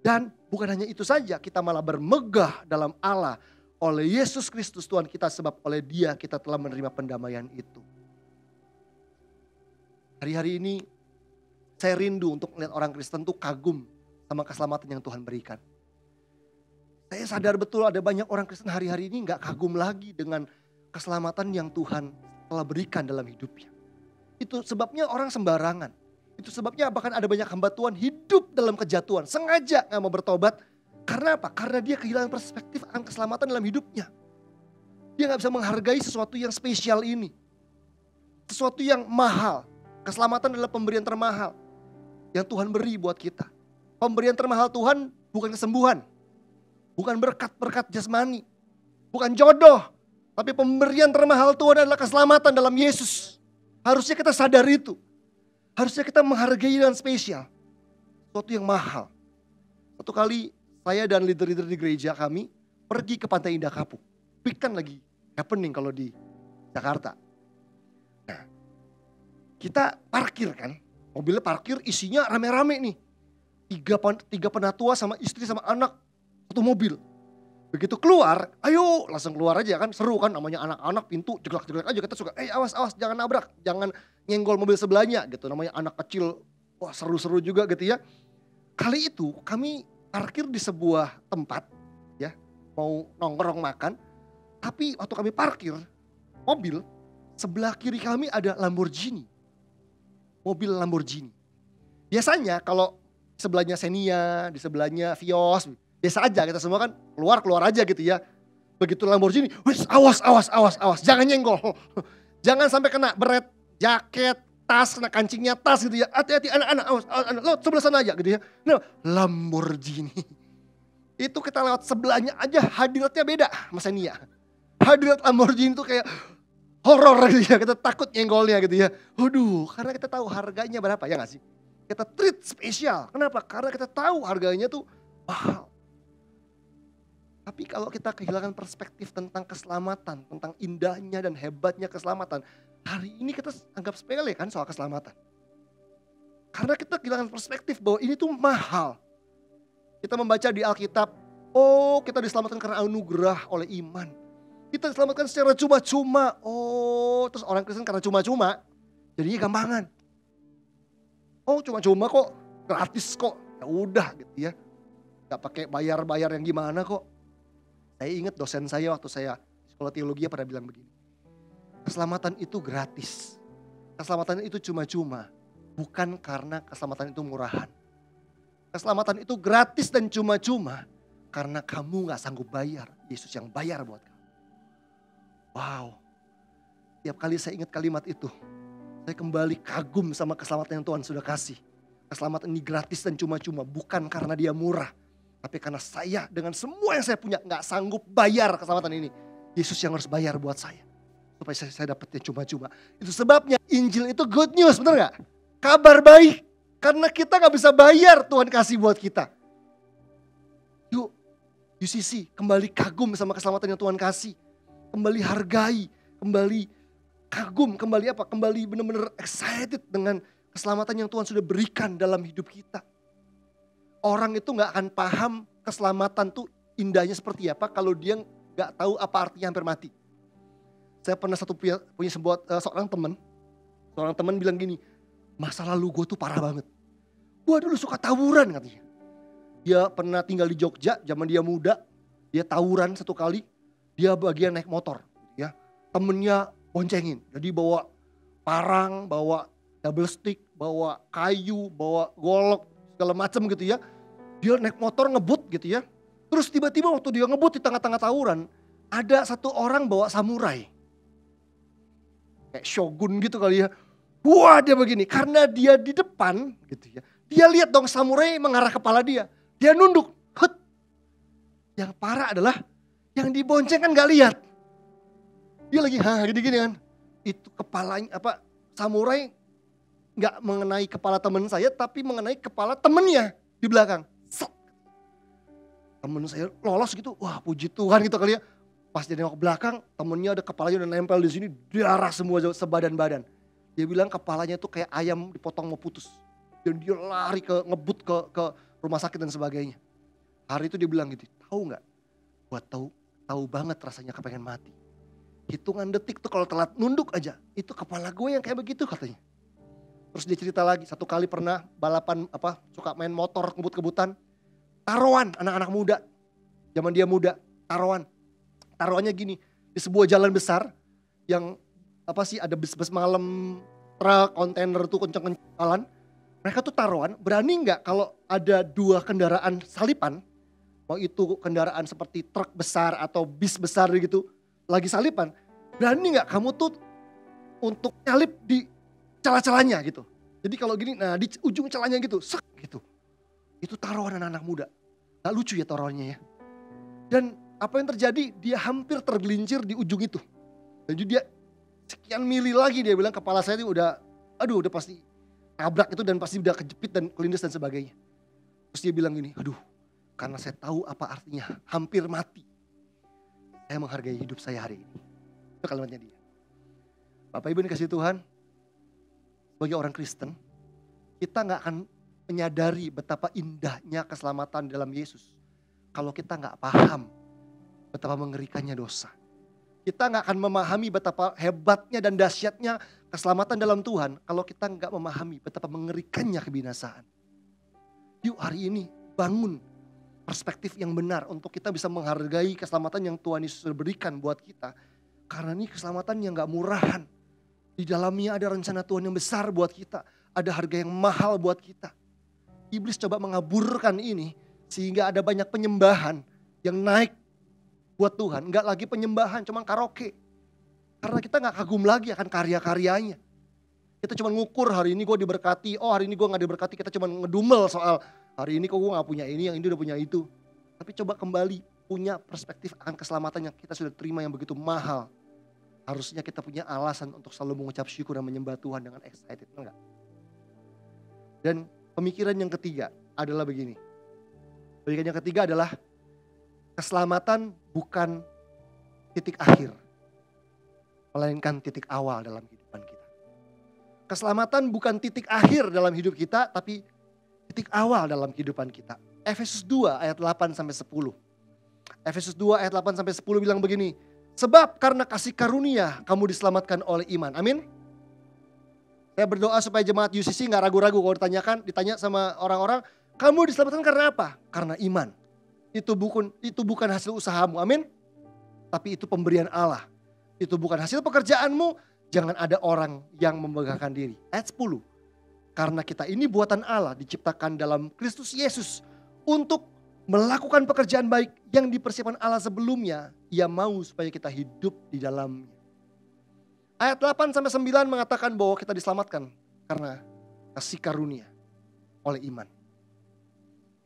Dan bukan hanya itu saja, kita malah bermegah dalam Allah. Oleh Yesus Kristus Tuhan kita, sebab oleh Dia kita telah menerima pendamaian itu. Hari-hari ini saya rindu untuk melihat orang Kristen tuh kagum sama keselamatan yang Tuhan berikan. Saya sadar betul ada banyak orang Kristen hari-hari ini gak kagum lagi dengan keselamatan yang Tuhan telah berikan dalam hidupnya. Itu sebabnya orang sembarangan. Itu sebabnya bahkan ada banyak hamba Tuhan hidup dalam kejatuhan. Sengaja gak mau bertobat. Karena apa? Karena dia kehilangan perspektif akan keselamatan dalam hidupnya. Dia gak bisa menghargai sesuatu yang spesial ini. Sesuatu yang mahal. Keselamatan adalah pemberian termahal yang Tuhan beri buat kita. Pemberian termahal Tuhan bukan kesembuhan. Bukan berkat-berkat jasmani. Bukan jodoh. Tapi pemberian termahal Tuhan adalah keselamatan dalam Yesus. Harusnya kita sadar itu. Harusnya kita menghargai dan spesial. Sesuatu yang mahal. Satu kali saya dan leader-leader di gereja kami pergi ke Pantai Indah Kapuk. Peak kan lagi happening kalau di Jakarta. Nah, kita parkir kan. Mobilnya parkir isinya rame-rame nih. Tiga penatua sama istri sama anak. Satu mobil. Begitu keluar, ayo langsung keluar aja kan. Seru kan namanya anak-anak pintu jeglak-jeglak aja. Kita suka, awas jangan nabrak. Jangan nyenggol mobil sebelahnya gitu. Namanya anak kecil, wah seru-seru juga gitu ya. Kali itu kami parkir di sebuah tempat ya. Mau nongkrong makan. Tapi waktu kami parkir mobil, sebelah kiri kami ada Lamborghini. Mobil Lamborghini. Biasanya kalau sebelahnya Xenia, di sebelahnya Vios, biasa aja kita semua kan keluar aja gitu ya. Begitu Lamborghini, wis awas, jangan nyenggol. Jangan sampai kena beret, jaket, tas, kena kancingnya tas gitu ya. Hati-hati anak-anak, awas, anak, lo sebelah sana aja gitu ya. Nah, Lamborghini. Itu kita lewat sebelahnya aja hadiratnya beda sama Xenia. Hadirat Lamborghini itu kayak horor gitu ya, kita takut nyenggolnya gitu ya. Waduh, karena kita tahu harganya berapa ya gak sih? Kita treat spesial, kenapa? Karena kita tahu harganya tuh mahal. Tapi kalau kita kehilangan perspektif tentang keselamatan, tentang indahnya dan hebatnya keselamatan, hari ini kita anggap sepele kan soal keselamatan. Karena kita kehilangan perspektif bahwa ini tuh mahal. Kita membaca di Alkitab, oh kita diselamatkan karena anugerah oleh iman. Kita diselamatkan secara cuma-cuma. Oh, terus orang Kristen karena cuma-cuma, jadinya gampangan. Oh, cuma-cuma kok, gratis kok. Ya udah gitu ya. Gak pakai bayar-bayar yang gimana kok. Saya ingat dosen saya waktu saya sekolah teologi pada bilang begini. Keselamatan itu gratis. Keselamatan itu cuma-cuma. Bukan karena keselamatan itu murahan. Keselamatan itu gratis dan cuma-cuma. Karena kamu gak sanggup bayar. Yesus yang bayar buat kamu. Wow. Tiap kali saya ingat kalimat itu. Saya kembali kagum sama keselamatan yang Tuhan sudah kasih. Keselamatan ini gratis dan cuma-cuma. Bukan karena dia murah. Tapi karena saya dengan semua yang saya punya gak sanggup bayar keselamatan ini. Yesus yang harus bayar buat saya. Supaya saya dapatnya cuma-cuma. Itu sebabnya Injil itu good news, benar gak? Kabar baik. Karena kita gak bisa bayar Tuhan kasih buat kita. Yuk, UCC kembali kagum sama keselamatan yang Tuhan kasih. Kembali hargai, kembali kagum, kembali apa? Kembali benar-benar excited dengan keselamatan yang Tuhan sudah berikan dalam hidup kita. Orang itu gak akan paham keselamatan tuh indahnya seperti apa kalau dia gak tahu apa artinya hampir mati. Saya pernah punya seorang teman bilang gini, masa lalu gue tuh parah banget. Gue dulu suka tawuran katanya. Dia pernah tinggal di Jogja, zaman dia muda, dia tawuran satu kali, dia bagian naik motor. Ya, temennya boncengin, jadi bawa parang, bawa double stick, bawa kayu, bawa golok, segala macam gitu ya. Dia naik motor ngebut gitu ya. Terus tiba-tiba waktu dia ngebut di tengah-tengah tawuran, ada satu orang bawa samurai. Kayak shogun gitu kali ya. Wah dia begini, karena dia di depan gitu ya. Dia lihat dong samurai mengarah kepala dia. Dia nunduk. Hut. Yang parah adalah yang dibonceng kan gak lihat. Dia lagi gini-gini kan. Itu kepalanya samurai gak mengenai kepala teman saya tapi mengenai kepala temennya di belakang. Set. Temen saya lolos gitu. Wah puji Tuhan gitu kali ya. Pas dia nengok ke belakang temennya ada kepalanya udah nempel di sini. Darah semua sebadan-badan. Dia bilang kepalanya tuh kayak ayam dipotong mau putus. Dan dia lari ngebut ke rumah sakit dan sebagainya. Hari itu dia bilang gitu, tahu nggak? Gua tahu banget rasanya kepengen mati. Hitungan detik tuh kalau telat nunduk aja, itu kepala gue yang kayak begitu katanya. Terus dia cerita lagi, satu kali pernah balapan suka main motor ngebut-ngebutan. Taruhan anak-anak muda. zaman dia muda, taruhan. Taruhannya gini, di sebuah jalan besar yang ada bus-bus malam, truk, kontainer tuh kenceng-kenceng jalan. Mereka tuh taruhan, berani nggak kalau ada 2 kendaraan salipan, mau itu kendaraan seperti truk besar atau bis besar gitu, lagi salipan, berani nggak kamu tuh untuk nyalip di celah-celahnya gitu. Jadi kalau gini, nah di ujung celahnya gitu, sek gitu. Itu taruhan anak-anak muda. Gak lucu ya taruhannya ya. Dan apa yang terjadi, dia hampir tergelincir di ujung itu. Jadi dia sekian mili lagi dia bilang kepala saya ini udah pasti tabrak itu dan pasti udah kejepit dan kelindes dan sebagainya. Terus dia bilang gini, karena saya tahu apa artinya hampir mati. Saya menghargai hidup saya hari ini. Itu kalimatnya dia. Bapak Ibu dikasih Tuhan, sebagai orang Kristen, kita gak akan menyadari betapa indahnya keselamatan dalam Yesus. Kalau kita gak paham betapa mengerikannya dosa. Kita gak akan memahami betapa hebatnya dan dahsyatnya keselamatan dalam Tuhan kalau kita gak memahami betapa mengerikannya kebinasaan. Yuk hari ini bangun perspektif yang benar untuk kita bisa menghargai keselamatan yang Tuhan Yesus berikan buat kita. Karena ini keselamatan yang gak murahan. Di dalamnya ada rencana Tuhan yang besar buat kita. Ada harga yang mahal buat kita. Iblis coba mengaburkan ini sehingga ada banyak penyembahan yang naik buat Tuhan. Enggak lagi penyembahan, cuma karaoke. Karena kita gak kagum lagi akan karya-karyanya. Kita cuma ngukur hari ini gue diberkati, hari ini gue gak diberkati. Kita cuma ngedumel soal hari ini kok gue gak punya ini, yang ini udah punya itu. Tapi coba kembali punya perspektif akan keselamatan yang kita sudah terima yang begitu mahal. Harusnya kita punya alasan untuk selalu mengucap syukur dan menyembah Tuhan dengan excited, enggak? Dan pemikiran yang ketiga adalah begini. Pemikiran yang ketiga adalah keselamatan bukan titik akhir, melainkan titik awal dalam kehidupan kita. Keselamatan bukan titik akhir dalam hidup kita, tapi titik awal dalam kehidupan kita. Efesus 2 ayat 8 sampai 10. Efesus 2 ayat 8 sampai 10 bilang begini. Sebab karena kasih karunia kamu diselamatkan oleh iman. Amin. Saya berdoa supaya jemaat UCC gak ragu-ragu kalau ditanya sama orang-orang. Kamu diselamatkan karena apa? Karena iman. Itu bukan hasil usahamu. Amin. Tapi itu pemberian Allah. Itu bukan hasil pekerjaanmu. Jangan ada orang yang membanggakan diri. Ayat 10. Karena kita ini buatan Allah diciptakan dalam Kristus Yesus. Untuk melakukan pekerjaan baik yang dipersiapkan Allah sebelumnya. Ia mau supaya kita hidup di dalamnya. Ayat 8 sampai 9 mengatakan bahwa kita diselamatkan karena kasih karunia oleh iman.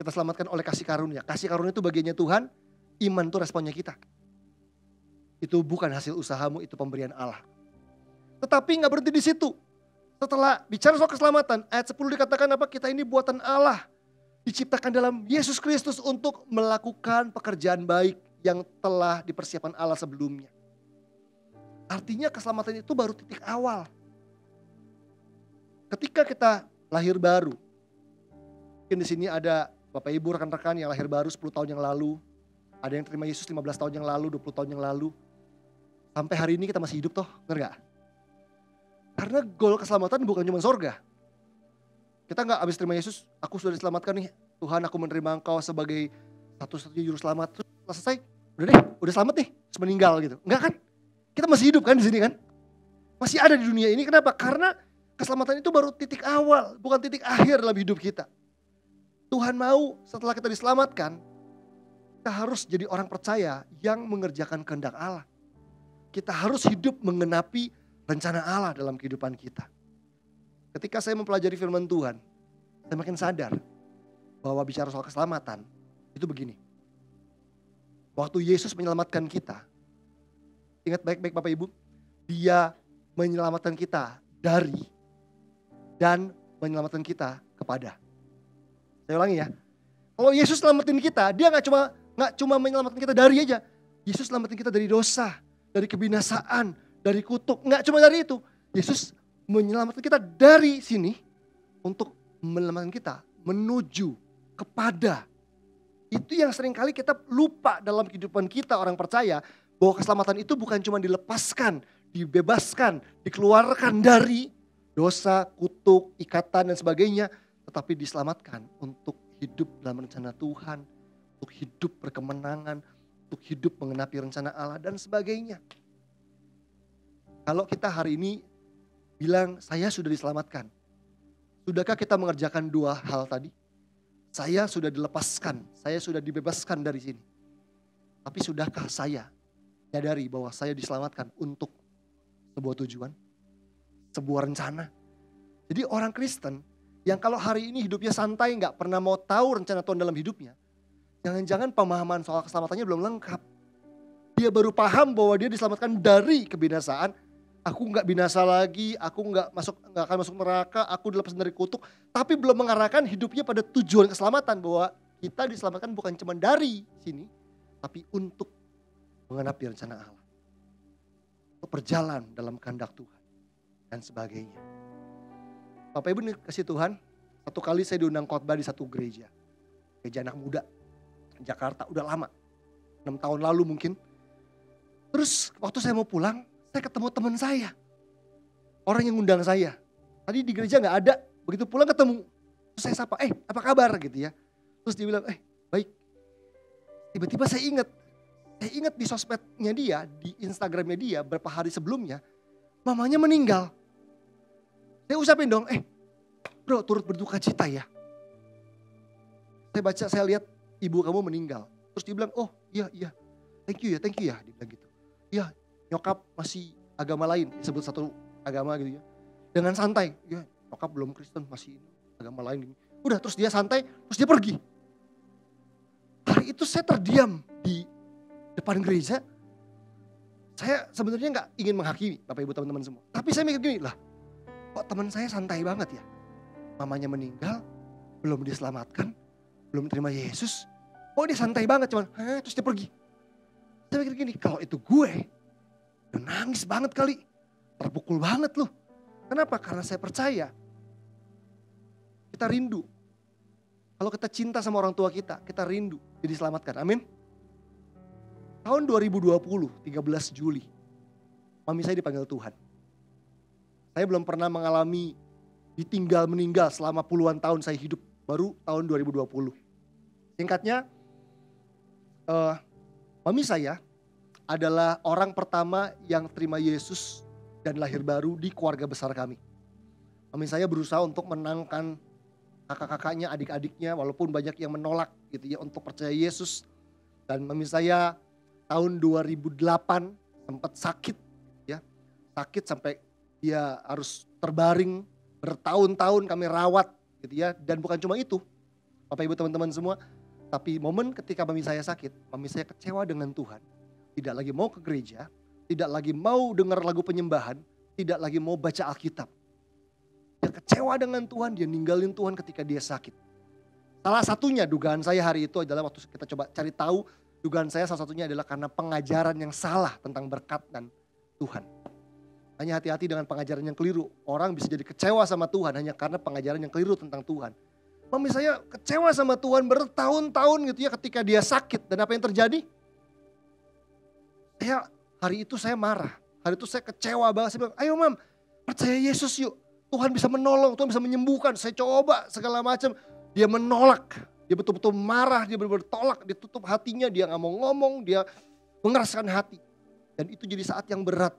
Kita selamatkan oleh kasih karunia. Kasih karunia itu bagiannya Tuhan, iman itu responnya kita. Itu bukan hasil usahamu, itu pemberian Allah. Tetapi gak berhenti di situ. Setelah bicara soal keselamatan, ayat 10 dikatakan apa? Kita ini buatan Allah. Diciptakan dalam Yesus Kristus untuk melakukan pekerjaan baik yang telah dipersiapkan Allah sebelumnya. Artinya keselamatan itu baru titik awal. Ketika kita lahir baru. Mungkin di sini ada Bapak Ibu rekan-rekan yang lahir baru 10 tahun yang lalu. Ada yang terima Yesus 15 tahun yang lalu, 20 tahun yang lalu. Sampai hari ini kita masih hidup toh, benar gak? Karena goal keselamatan bukan cuma sorga. Kita gak habis terima Yesus, aku sudah diselamatkan nih. Tuhan aku menerima engkau sebagai satu-satunya juru selamat. Terus selesai, udah selamat nih, terus meninggal gitu. Enggak kan? Kita masih hidup kan di sini kan? Masih ada di dunia ini. Kenapa? Karena keselamatan itu baru titik awal, bukan titik akhir dalam hidup kita. Tuhan mau setelah kita diselamatkan, kita harus jadi orang percaya yang mengerjakan kehendak Allah. Kita harus hidup mengenapi rencana Allah dalam kehidupan kita. Ketika saya mempelajari firman Tuhan, saya makin sadar bahwa bicara soal keselamatan itu begini. Waktu Yesus menyelamatkan kita, ingat baik-baik Bapak Ibu, Dia menyelamatkan kita dari dan menyelamatkan kita kepada. Saya ulangi ya. Kalau Yesus selamatin kita, Dia nggak cuma menyelamatkan kita dari aja. Yesus selamatin kita dari dosa, dari kebinasaan, dari kutuk. Nggak cuma dari itu. Yesus menyelamatkan kita dari sini untuk menyelamatkan kita menuju kepada. Itu yang seringkali kita lupa dalam kehidupan kita orang percaya. Bahwa keselamatan itu bukan cuma dilepaskan, dibebaskan, dikeluarkan dari dosa, kutuk, ikatan dan sebagainya. Tetapi diselamatkan untuk hidup dalam rencana Tuhan. untuk hidup berkemenangan, untuk hidup mengenapi rencana Allah dan sebagainya. Kalau kita hari ini bilang saya sudah diselamatkan, sudahkah kita mengerjakan dua hal tadi? Saya sudah dilepaskan, saya sudah dibebaskan dari sini. Tapi sudahkah saya menyadari bahwa saya diselamatkan untuk sebuah tujuan, sebuah rencana? Jadi orang Kristen yang kalau hari ini hidupnya santai, gak pernah mau tahu rencana Tuhan dalam hidupnya, jangan-jangan pemahaman soal keselamatannya belum lengkap. Dia baru paham bahwa dia diselamatkan dari kebinasaan. Aku gak binasa lagi, aku gak akan masuk neraka, aku dilepas dari kutuk. Tapi belum mengarahkan hidupnya pada tujuan keselamatan, bahwa kita diselamatkan bukan cuma dari sini, tapi untuk mengenapi rencana Allah. Untuk berjalan dalam kehendak Tuhan dan sebagainya. Bapak Ibu kasih Tuhan, satu kali saya diundang khotbah di satu gereja anak muda, Jakarta, udah lama, 6 tahun lalu mungkin. Terus waktu saya mau pulang, saya ketemu teman saya, orang yang ngundang saya. Tadi di gereja gak ada, begitu pulang ketemu. Terus saya sapa, apa kabar gitu ya. Terus dia bilang, baik. Tiba-tiba saya ingat di sosmednya dia, di Instagramnya dia beberapa hari sebelumnya, mamanya meninggal. Saya ucapin dong, bro turut berduka cita ya. Saya lihat ibu kamu meninggal. Terus dia bilang, oh iya, thank you ya, dia bilang gitu. Iya, nyokap masih agama lain, disebut satu agama gitu ya. Dengan santai, ya nyokap belum Kristen, masih agama lain. Udah terus dia santai, terus dia pergi. Hari itu saya terdiam di depan gereja. Saya sebenarnya gak ingin menghakimi Bapak Ibu teman-teman semua. Tapi saya mikir gini, lah kok teman saya santai banget ya. Mamanya meninggal, belum diselamatkan, belum terima Yesus. Kok dia santai banget cuman, terus dia pergi. Saya mikir gini, kalau itu gue, udah nangis banget kali. Terpukul banget loh. Kenapa? Karena saya percaya. Kita rindu. Kalau kita cinta sama orang tua kita rindu jadi diselamatkan. Amin. Tahun 2020, 13 Juli, mami saya dipanggil Tuhan. Saya belum pernah mengalami ditinggal meninggal selama puluhan tahun saya hidup. Baru tahun 2020. Singkatnya, mami saya adalah orang pertama yang terima Yesus dan lahir baru di keluarga besar kami. Mami saya berusaha untuk menangkan kakak-kakaknya, adik-adiknya, walaupun banyak yang menolak gitu ya untuk percaya Yesus. Dan mami saya tahun 2008 sempat sakit ya. Sakit sampai dia harus terbaring bertahun-tahun kami rawat gitu ya. Dan bukan cuma itu, Bapak Ibu teman-teman semua, tapi momen ketika mami saya sakit, mami saya kecewa dengan Tuhan. Tidak lagi mau ke gereja, tidak lagi mau dengar lagu penyembahan, tidak lagi mau baca Alkitab. Dia kecewa dengan Tuhan, dia ninggalin Tuhan ketika dia sakit. Salah satunya dugaan saya hari itu adalah waktu kita coba cari tahu, dugaan saya salah satunya adalah karena pengajaran yang salah tentang berkat dan Tuhan. Hanya hati-hati dengan pengajaran yang keliru. Orang bisa jadi kecewa sama Tuhan hanya karena pengajaran yang keliru tentang Tuhan. Mami saya kecewa sama Tuhan bertahun-tahun gitu ya ketika dia sakit. Dan apa yang terjadi? Hari itu saya marah. Hari itu saya kecewa banget. Saya bilang, ayo mam, percaya Yesus yuk. Tuhan bisa menolong, Tuhan bisa menyembuhkan. Saya coba segala macam. Dia menolak. Dia betul-betul marah, dia betul-betul tolak. Dia tutup hatinya, dia gak mau ngomong, dia mengeraskan hati. Dan itu jadi saat yang berat.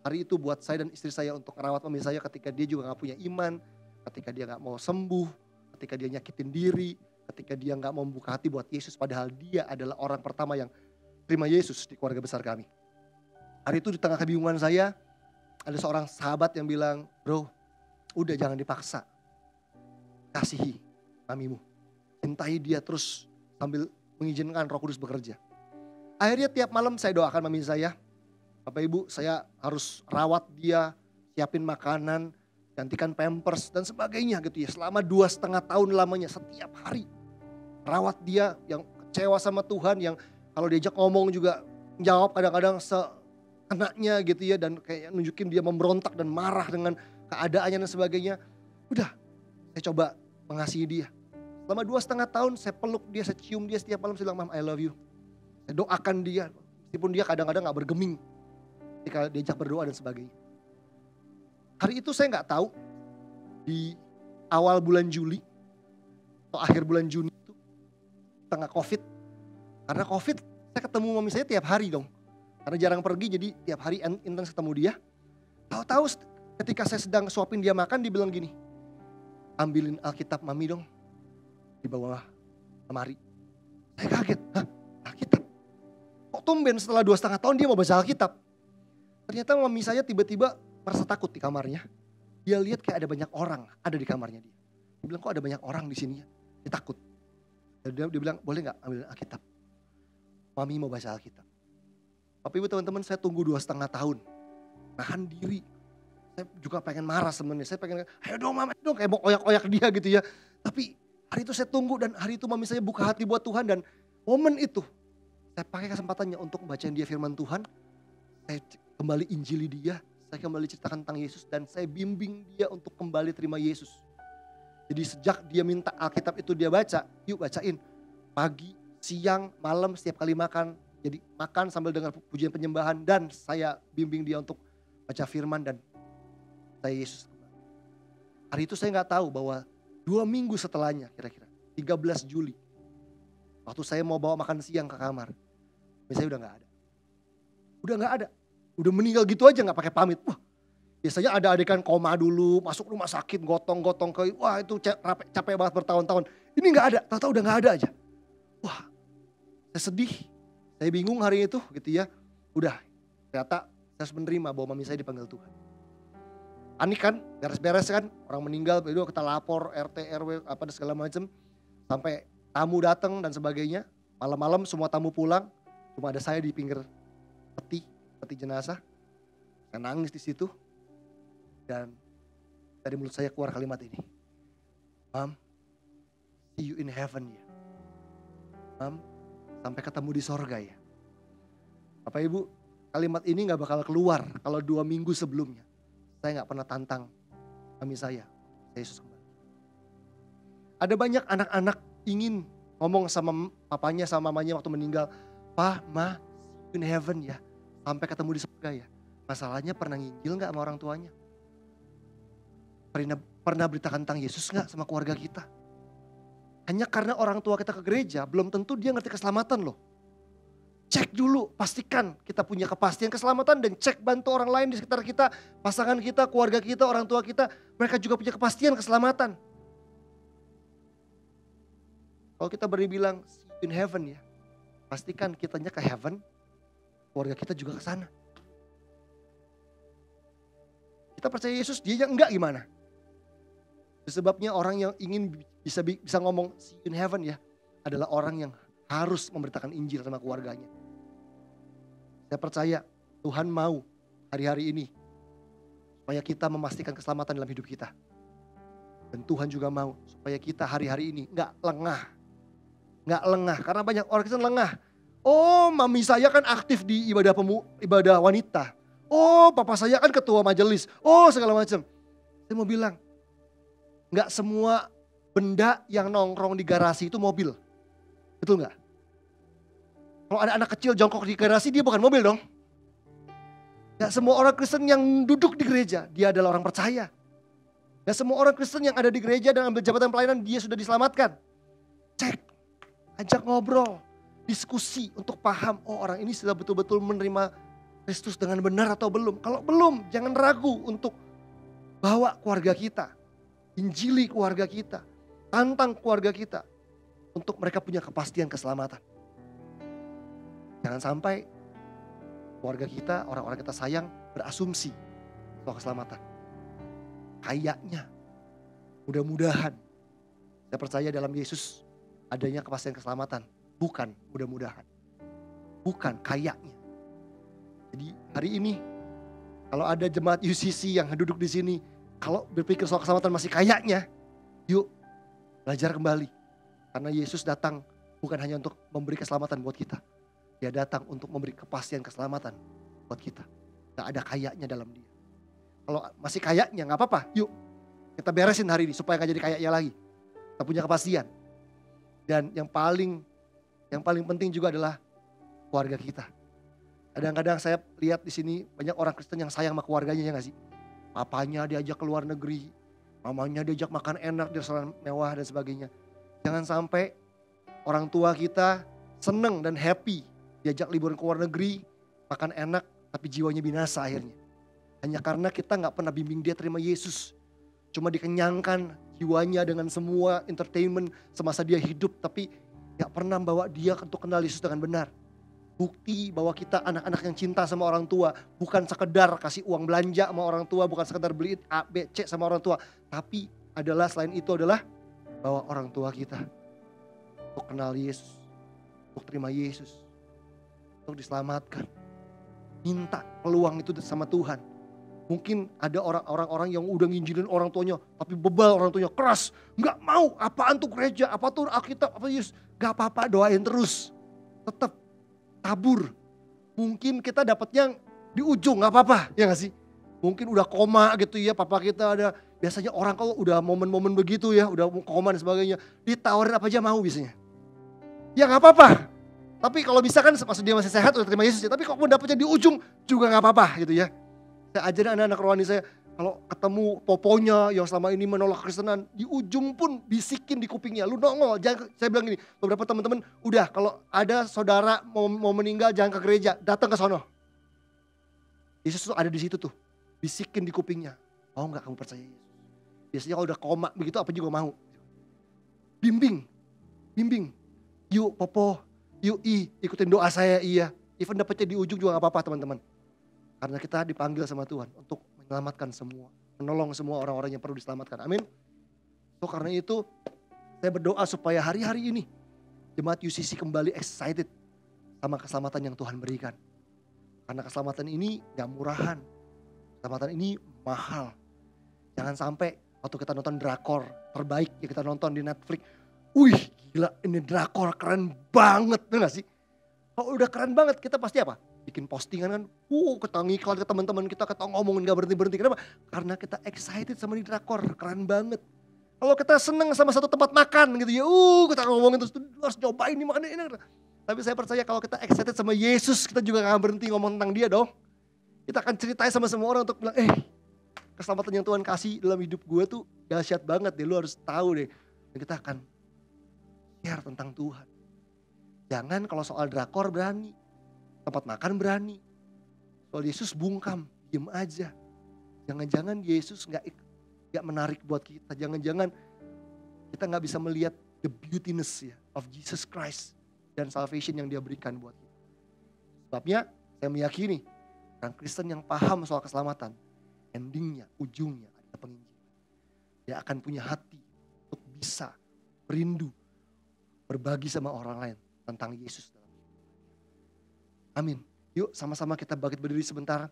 Hari itu buat saya dan istri saya untuk merawat mami saya ketika dia juga gak punya iman. Ketika dia gak mau sembuh. Ketika dia nyakitin diri. Ketika dia gak mau membuka hati buat Yesus. Padahal dia adalah orang pertama yang terima Yesus di keluarga besar kami. Hari itu di tengah kebingungan saya, ada seorang sahabat yang bilang, bro, udah jangan dipaksa. Kasihi mamimu. Cintai dia terus sambil mengizinkan Roh Kudus bekerja. Akhirnya tiap malam saya doakan mami saya. Bapak Ibu, saya harus rawat dia, siapin makanan, gantikan pampers dan sebagainya gitu ya. Selama 2,5 tahun lamanya setiap hari. Rawat dia yang kecewa sama Tuhan, yang kalau diajak ngomong juga jawab kadang-kadang seenaknya gitu ya. Dan kayak nunjukin dia memberontak dan marah dengan keadaannya dan sebagainya. Udah, saya coba mengasihi dia. Selama 2,5 tahun saya peluk dia, saya cium dia setiap malam. Saya bilang, Mam, I love you. Saya doakan dia, meskipun dia kadang-kadang gak bergeming ketika diajak berdoa dan sebagainya. Hari itu saya gak tahu, di awal bulan Juli atau akhir bulan Juni itu, tengah COVID, Karena COVID, saya ketemu mami saya tiap hari dong. Karena jarang pergi, jadi tiap hari intens ketemu dia. Tahu-tahu ketika saya sedang suapin dia makan, dia bilang gini, ambilin Alkitab mami dong, di bawah lemari. Saya kaget, hah, Alkitab? Kok tumben setelah 2,5 tahun dia mau baca Alkitab? Ternyata mami saya tiba-tiba merasa takut di kamarnya. Dia lihat kayak ada banyak orang ada di kamarnya dia. Dia bilang, kok ada banyak orang di sini ya? Dia takut. Dia bilang, boleh gak ambil Alkitab? Mami mau baca Alkitab. Bapak Ibu teman-teman, saya tunggu 2,5 tahun. Nahan diri. Saya juga pengen marah sebenarnya. Saya pengen, ayo dong mama, dong, kayak mau oyak-oyak dia gitu ya. Tapi hari itu saya tunggu dan hari itu mami saya buka hati buat Tuhan. Dan momen itu saya pakai kesempatannya untuk membacain dia firman Tuhan. Saya kembali injili dia. Saya kembali ceritakan tentang Yesus. Dan saya bimbing dia untuk kembali terima Yesus. Jadi sejak dia minta Alkitab itu dia baca, yuk bacain. Pagi, siang, malam setiap kali makan. Jadi makan sambil dengar pujian penyembahan. Dan saya bimbing dia untuk baca firman dan saya Yesus. Hari itu saya gak tahu bahwa 2 minggu setelahnya kira-kira 13 Juli. Waktu saya mau bawa makan siang ke kamar. Biasanya udah gak ada. Udah gak ada. Udah meninggal gitu aja gak pakai pamit. Wah, biasanya ada adegan koma dulu, masuk rumah sakit, gotong-gotong ke, wah itu capek banget bertahun-tahun. Ini gak ada, tahu-tahu udah gak ada aja. Wah, saya sedih, saya bingung hari itu gitu ya. Udah, ternyata saya harus menerima bahwa mami saya dipanggil Tuhan. Panik kan, beres-beres kan, orang meninggal, kita lapor RT, RW, apa dan segala macam. Sampai tamu datang dan sebagainya. Malam-malam semua tamu pulang, cuma ada saya di pinggir peti jenazah. Saya nangis di situ. Dan dari mulut saya keluar kalimat ini. Mom, see you in heaven ya. Mom, sampai ketemu di sorga ya. Bapak Ibu, kalimat ini gak bakal keluar kalau 2 minggu sebelumnya. Saya gak pernah tantang mami saya, Yesus kembali. Ada banyak anak-anak ingin ngomong sama papanya sama mamanya waktu meninggal. Pa, ma, see you in heaven ya. Sampai ketemu di sorga ya. Masalahnya pernah nginjil gak sama orang tuanya? Pernah beritakan tentang Yesus gak sama keluarga kita? Hanya karena orang tua kita ke gereja, belum tentu dia ngerti keselamatan loh. Cek dulu, pastikan kita punya kepastian keselamatan dan cek bantu orang lain di sekitar kita, pasangan kita, keluarga kita, orang tua kita, mereka juga punya kepastian keselamatan. Kalau kita berani bilang in heaven ya, pastikan kitanya ke heaven, keluarga kita juga ke sana. Kita percaya Yesus, dia yang enggak gimana? Sebabnya orang yang ingin bisa ngomong see you in heaven ya, adalah orang yang harus memberitakan Injil sama keluarganya. Saya percaya Tuhan mau hari-hari ini supaya kita memastikan keselamatan dalam hidup kita. Dan Tuhan juga mau supaya kita hari-hari ini gak lengah. Gak lengah, karena banyak orang Kristen lengah. Oh, mami saya kan aktif di ibadah wanita. Oh, papa saya kan ketua majelis. Oh, segala macam. Saya mau bilang, gak semua benda yang nongkrong di garasi itu mobil. Betul gak? Kalau ada anak kecil jongkok di garasi, dia bukan mobil dong. Gak semua orang Kristen yang duduk di gereja, dia adalah orang percaya. Gak semua orang Kristen yang ada di gereja dan ambil jabatan pelayanan, dia sudah diselamatkan. Cek, ajak ngobrol, diskusi untuk paham, oh orang ini sudah betul-betul menerima Kristus dengan benar atau belum. Kalau belum, jangan ragu untuk bawa keluarga kita, injili keluarga kita, tantang keluarga kita untuk mereka punya kepastian keselamatan. Jangan sampai keluarga kita, orang-orang kita sayang berasumsi soal keselamatan. Kayaknya, mudah-mudahan, saya percaya dalam Yesus adanya kepastian keselamatan. Bukan mudah-mudahan, bukan kayaknya. Jadi hari ini kalau ada jemaat UCC yang duduk di sini, kalau berpikir soal keselamatan masih kayaknya, yuk belajar kembali. Karena Yesus datang bukan hanya untuk memberi keselamatan buat kita. Dia datang untuk memberi kepastian keselamatan buat kita. Gak ada kayaknya dalam dia. Kalau masih kayaknya gak apa-apa, yuk kita beresin hari ini supaya gak jadi kayaknya lagi. Kita punya kepastian. Dan yang paling penting juga adalah keluarga kita. Kadang-kadang saya lihat di sini banyak orang Kristen yang sayang sama keluarganya, ya gak sih? Papanya diajak ke luar negeri, mamanya diajak makan enak di restoran mewah dan sebagainya. Jangan sampai orang tua kita seneng dan happy, diajak liburan ke luar negeri, makan enak, tapi jiwanya binasa akhirnya. Hanya karena kita gak pernah bimbing dia terima Yesus. Cuma dikenyangkan jiwanya dengan semua entertainment semasa dia hidup, tapi gak pernah bawa dia untuk kenal Yesus dengan benar. Bukti bahwa kita anak-anak yang cinta sama orang tua, bukan sekedar kasih uang belanja sama orang tua, bukan sekedar beli A, B, C sama orang tua. Tapi adalah selain itu adalah bawa orang tua kita untuk kenal Yesus, untuk terima Yesus, untuk diselamatkan. Minta peluang itu sama Tuhan. Mungkin ada orang-orang yang udah nginjilin orang tuanya, tapi bebal orang tuanya, keras. Gak mau, apaan tuh gereja, apa tuh Alkitab, apa Yesus. Gak apa-apa, doain terus. Tetap tabur. Mungkin kita dapatnya di ujung, gak apa-apa, ya gak sih? Mungkin udah koma gitu ya, papa kita ada. Biasanya orang kalau udah momen-momen begitu ya, udah koma dan sebagainya, ditawarin apa aja mau biasanya. Ya gak apa-apa. Tapi kalau bisa kan maksud dia masih sehat udah terima Yesus ya. Tapi kalau pun dapatnya di ujung juga gak apa-apa gitu ya. Saya ajarin anak-anak rohani saya, kalau ketemu poponya yang selama ini menolak Kristenan, di ujung pun bisikin di kupingnya, lu nongol. Jangan, saya bilang gini, beberapa teman-teman, udah kalau ada saudara mau meninggal jangan ke gereja, datang ke sono. Yesus tuh ada di situ tuh, bisikin di kupingnya, mau gak kamu percaya Yesus? Biasanya kalau udah koma begitu apa juga mau. Bimbing, yuk popo, yuk ikutin doa saya iya. Even dapetnya di ujung juga gak apa-apa teman-teman. Karena kita dipanggil sama Tuhan untuk menyelamatkan semua. Menolong semua orang-orang yang perlu diselamatkan. Amin. So karena itu saya berdoa supaya hari-hari ini jemaat UCC kembali excited sama keselamatan yang Tuhan berikan. Karena keselamatan ini gak murahan. Keselamatan ini mahal. Jangan sampai waktu kita nonton drakor terbaik yang kita nonton di Netflix. Wih gila ini drakor keren banget. Bener gak sih? Kalau udah keren banget kita pasti apa? Bikin postingan kan, kita ngiklan ke teman-teman kita ngomongin gak berhenti-berhenti. Kenapa? Karena kita excited sama di drakor, keren banget. Kalau kita seneng sama satu tempat makan gitu ya, kita ngomongin terus, harus nyobain ini makan ini. Tapi saya percaya kalau kita excited sama Yesus, kita juga gak berhenti ngomong tentang dia dong. Kita akan ceritain sama semua orang untuk bilang, keselamatan yang Tuhan kasih dalam hidup gue tuh dahsyat banget deh, lu harus tahu deh. Dan kita akan share tentang Tuhan. Jangan kalau soal drakor berani. Tempat makan berani. Soal Yesus bungkam, diem aja. Jangan-jangan Yesus gak menarik buat kita. Jangan-jangan kita gak bisa melihat the beautiness ya, of Jesus Christ dan salvation yang dia berikan buat kita. Sebabnya saya meyakini orang Kristen yang paham soal keselamatan, endingnya, ujungnya ada penginjilan. Dia akan punya hati untuk bisa merindu, berbagi sama orang lain tentang Yesus. Amin. Yuk sama-sama kita bangkit berdiri sebentar.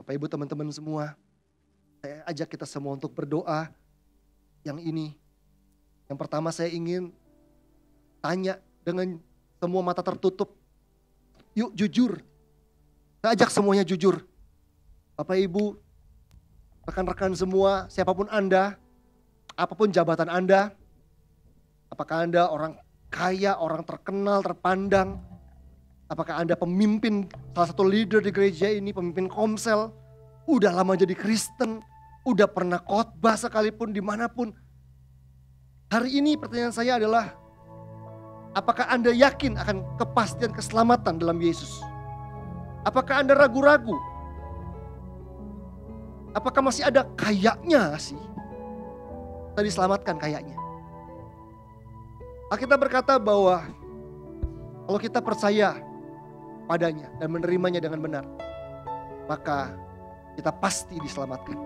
Bapak Ibu teman-teman semua. Saya ajak kita semua untuk berdoa yang ini. Yang pertama saya ingin tanya dengan semua mata tertutup. Yuk jujur. Saya ajak semuanya jujur. Bapak Ibu, rekan-rekan semua, siapapun Anda, apapun jabatan Anda. Apakah Anda orang kaya, orang terkenal, terpandang. Apakah Anda pemimpin, salah satu leader di gereja ini, pemimpin komsel, udah lama jadi Kristen, udah pernah khotbah sekalipun dimanapun. Hari ini pertanyaan saya adalah, apakah Anda yakin akan kepastian keselamatan dalam Yesus? Apakah Anda ragu-ragu? Apakah masih ada kayaknya sih? Kita diselamatkan kayaknya. Alkitab berkata bahwa kalau kita percaya padanya dan menerimanya dengan benar, maka kita pasti diselamatkan.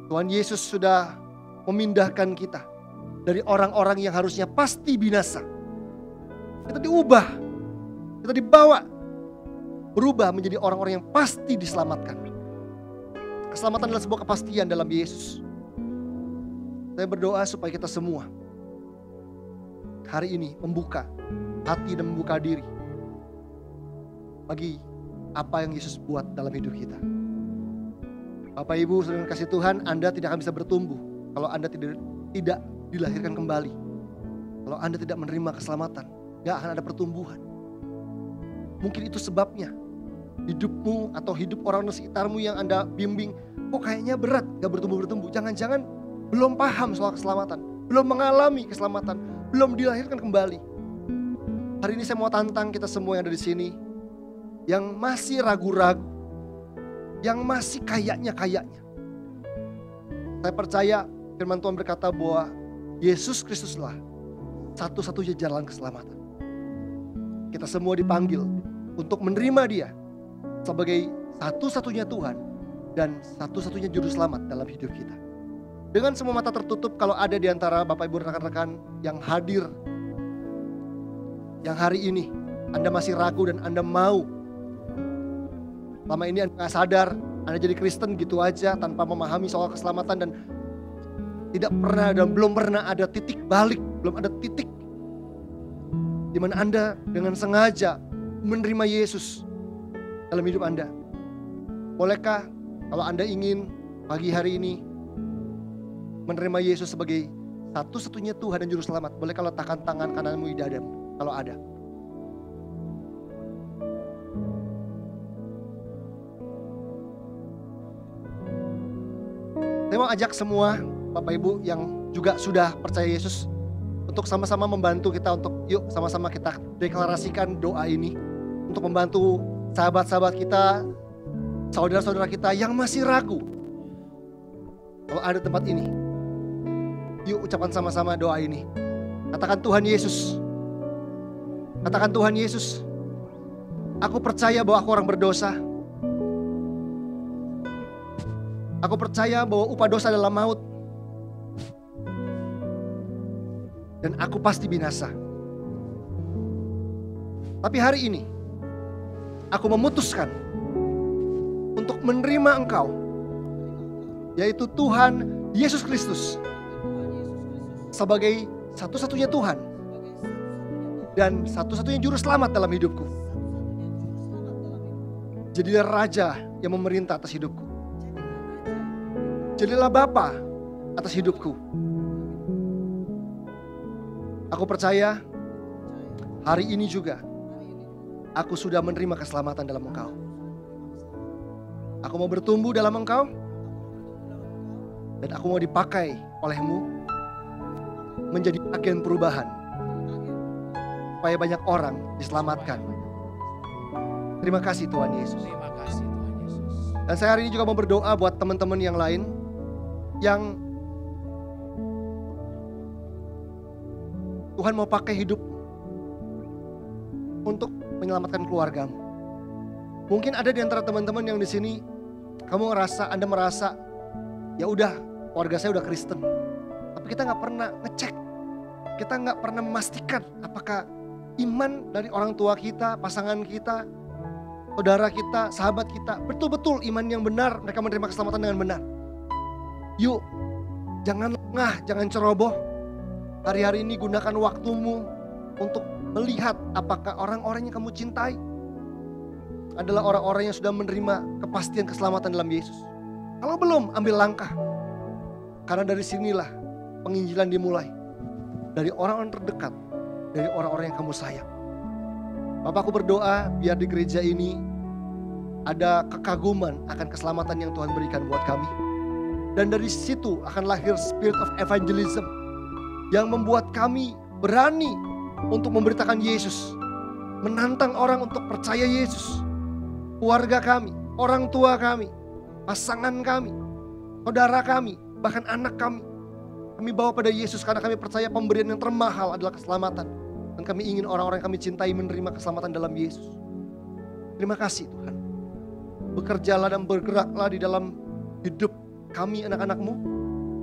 Tuhan Yesus sudah memindahkan kita dari orang-orang yang harusnya pasti binasa. Kita diubah, kita dibawa, berubah menjadi orang-orang yang pasti diselamatkan. Keselamatan adalah sebuah kepastian dalam Yesus. Saya berdoa supaya kita semua hari ini membuka hati dan membuka diri bagi apa yang Yesus buat dalam hidup kita. Bapak Ibu saudara kasih Tuhan, Anda tidak akan bisa bertumbuh kalau Anda tidak dilahirkan kembali. Kalau Anda tidak menerima keselamatan, gak akan ada pertumbuhan. Mungkin itu sebabnya hidupmu atau hidup orang di sekitarmu yang Anda bimbing, kok kayaknya berat, gak bertumbuh-bertumbuh. Jangan-jangan belum paham soal keselamatan, belum mengalami keselamatan, belum dilahirkan kembali. Hari ini saya mau tantang kita semua yang ada di sini, yang masih ragu-ragu, yang masih kayaknya. Saya percaya firman Tuhan berkata bahwa Yesus Kristuslah satu-satunya jalan keselamatan. Kita semua dipanggil untuk menerima Dia sebagai satu-satunya Tuhan dan satu-satunya juru selamat dalam hidup kita. Dengan semua mata tertutup, kalau ada di antara Bapak Ibu rekan-rekan yang hadir, yang hari ini Anda masih ragu dan Anda mau, selama ini Anda gak sadar, Anda jadi Kristen gitu aja tanpa memahami soal keselamatan dan tidak pernah dan belum pernah ada titik balik, belum ada titik di mana Anda dengan sengaja menerima Yesus dalam hidup Anda. Bolehkah kalau Anda ingin pagi hari ini menerima Yesus sebagai satu-satunya Tuhan dan Juru Selamat, bolehkah letakkan tangan kananmu di dadamu kalau ada. Saya mau ajak semua Bapak Ibu yang juga sudah percaya Yesus untuk sama-sama membantu kita untuk yuk sama-sama kita deklarasikan doa ini untuk membantu sahabat-sahabat kita, saudara-saudara kita yang masih ragu. Kalau ada tempat ini, yuk ucapkan sama-sama doa ini. Katakan Tuhan Yesus. Katakan Tuhan Yesus, aku percaya bahwa aku orang berdosa. Aku percaya bahwa upah dosa adalah maut. Dan aku pasti binasa. Tapi hari ini, aku memutuskan untuk menerima Engkau, yaitu Tuhan Yesus Kristus, sebagai satu-satunya Tuhan dan satu-satunya juru selamat dalam hidupku. Jadilah Raja yang memerintah atas hidupku. Jadilah Bapa atas hidupku. Aku percaya hari ini juga aku sudah menerima keselamatan dalam Engkau. Aku mau bertumbuh dalam Engkau dan aku mau dipakai oleh-Mu menjadi agen perubahan supaya banyak orang diselamatkan. Terima kasih Tuhan Yesus. Terima kasih Tuhan Yesus. Dan saya hari ini juga mau berdoa buat teman-teman yang lain yang Tuhan mau pakai hidup untuk menyelamatkan keluargamu. Mungkin ada di antara teman-teman yang di sini Anda merasa ya udah keluarga saya udah Kristen, tapi kita nggak pernah ngecek, kita nggak pernah memastikan apakah iman dari orang tua kita, pasangan kita, saudara kita, sahabat kita betul-betul iman yang benar, mereka menerima keselamatan dengan benar. Yuk, jangan lengah, jangan ceroboh. Hari-hari ini gunakan waktumu untuk melihat apakah orang-orang yang kamu cintai adalah orang-orang yang sudah menerima kepastian keselamatan dalam Yesus. Kalau belum, ambil langkah. Karena dari sinilah penginjilan dimulai. Dari orang-orang terdekat, dari orang-orang yang kamu sayang. Bapak, aku berdoa biar di gereja ini ada kekaguman akan keselamatan yang Tuhan berikan buat kami. Dan dari situ akan lahir spirit of evangelism yang membuat kami berani untuk memberitakan Yesus. Menantang orang untuk percaya Yesus. Keluarga kami, orang tua kami, pasangan kami, saudara kami, bahkan anak kami. Kami bawa pada Yesus karena kami percaya pemberian yang termahal adalah keselamatan. Dan kami ingin orang-orang yang kami cintai menerima keselamatan dalam Yesus. Terima kasih Tuhan. Bekerjalah dan bergeraklah di dalam hidup kami anak-anak-Mu,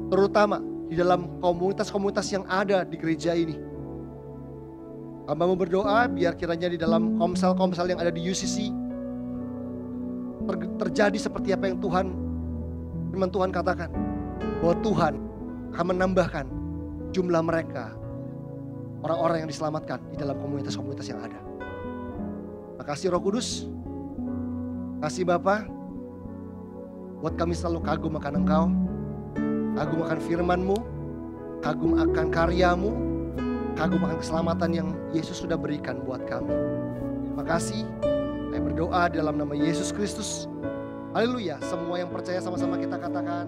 terutama di dalam komunitas-komunitas yang ada di gereja ini. Hamba mau berdoa biar kiranya di dalam komsel-komsel yang ada di UCC terjadi seperti apa yang firman Tuhan katakan, bahwa Tuhan akan menambahkan jumlah mereka, orang-orang yang diselamatkan di dalam komunitas-komunitas yang ada. Makasih Roh Kudus, kasih Bapa, buat kami selalu kagum akan Engkau, kagum akan firman-Mu, kagum akan karya-Mu, kagum akan keselamatan yang Yesus sudah berikan buat kami. Terima kasih. Saya berdoa dalam nama Yesus Kristus. Haleluya. Semua yang percaya sama-sama kita katakan.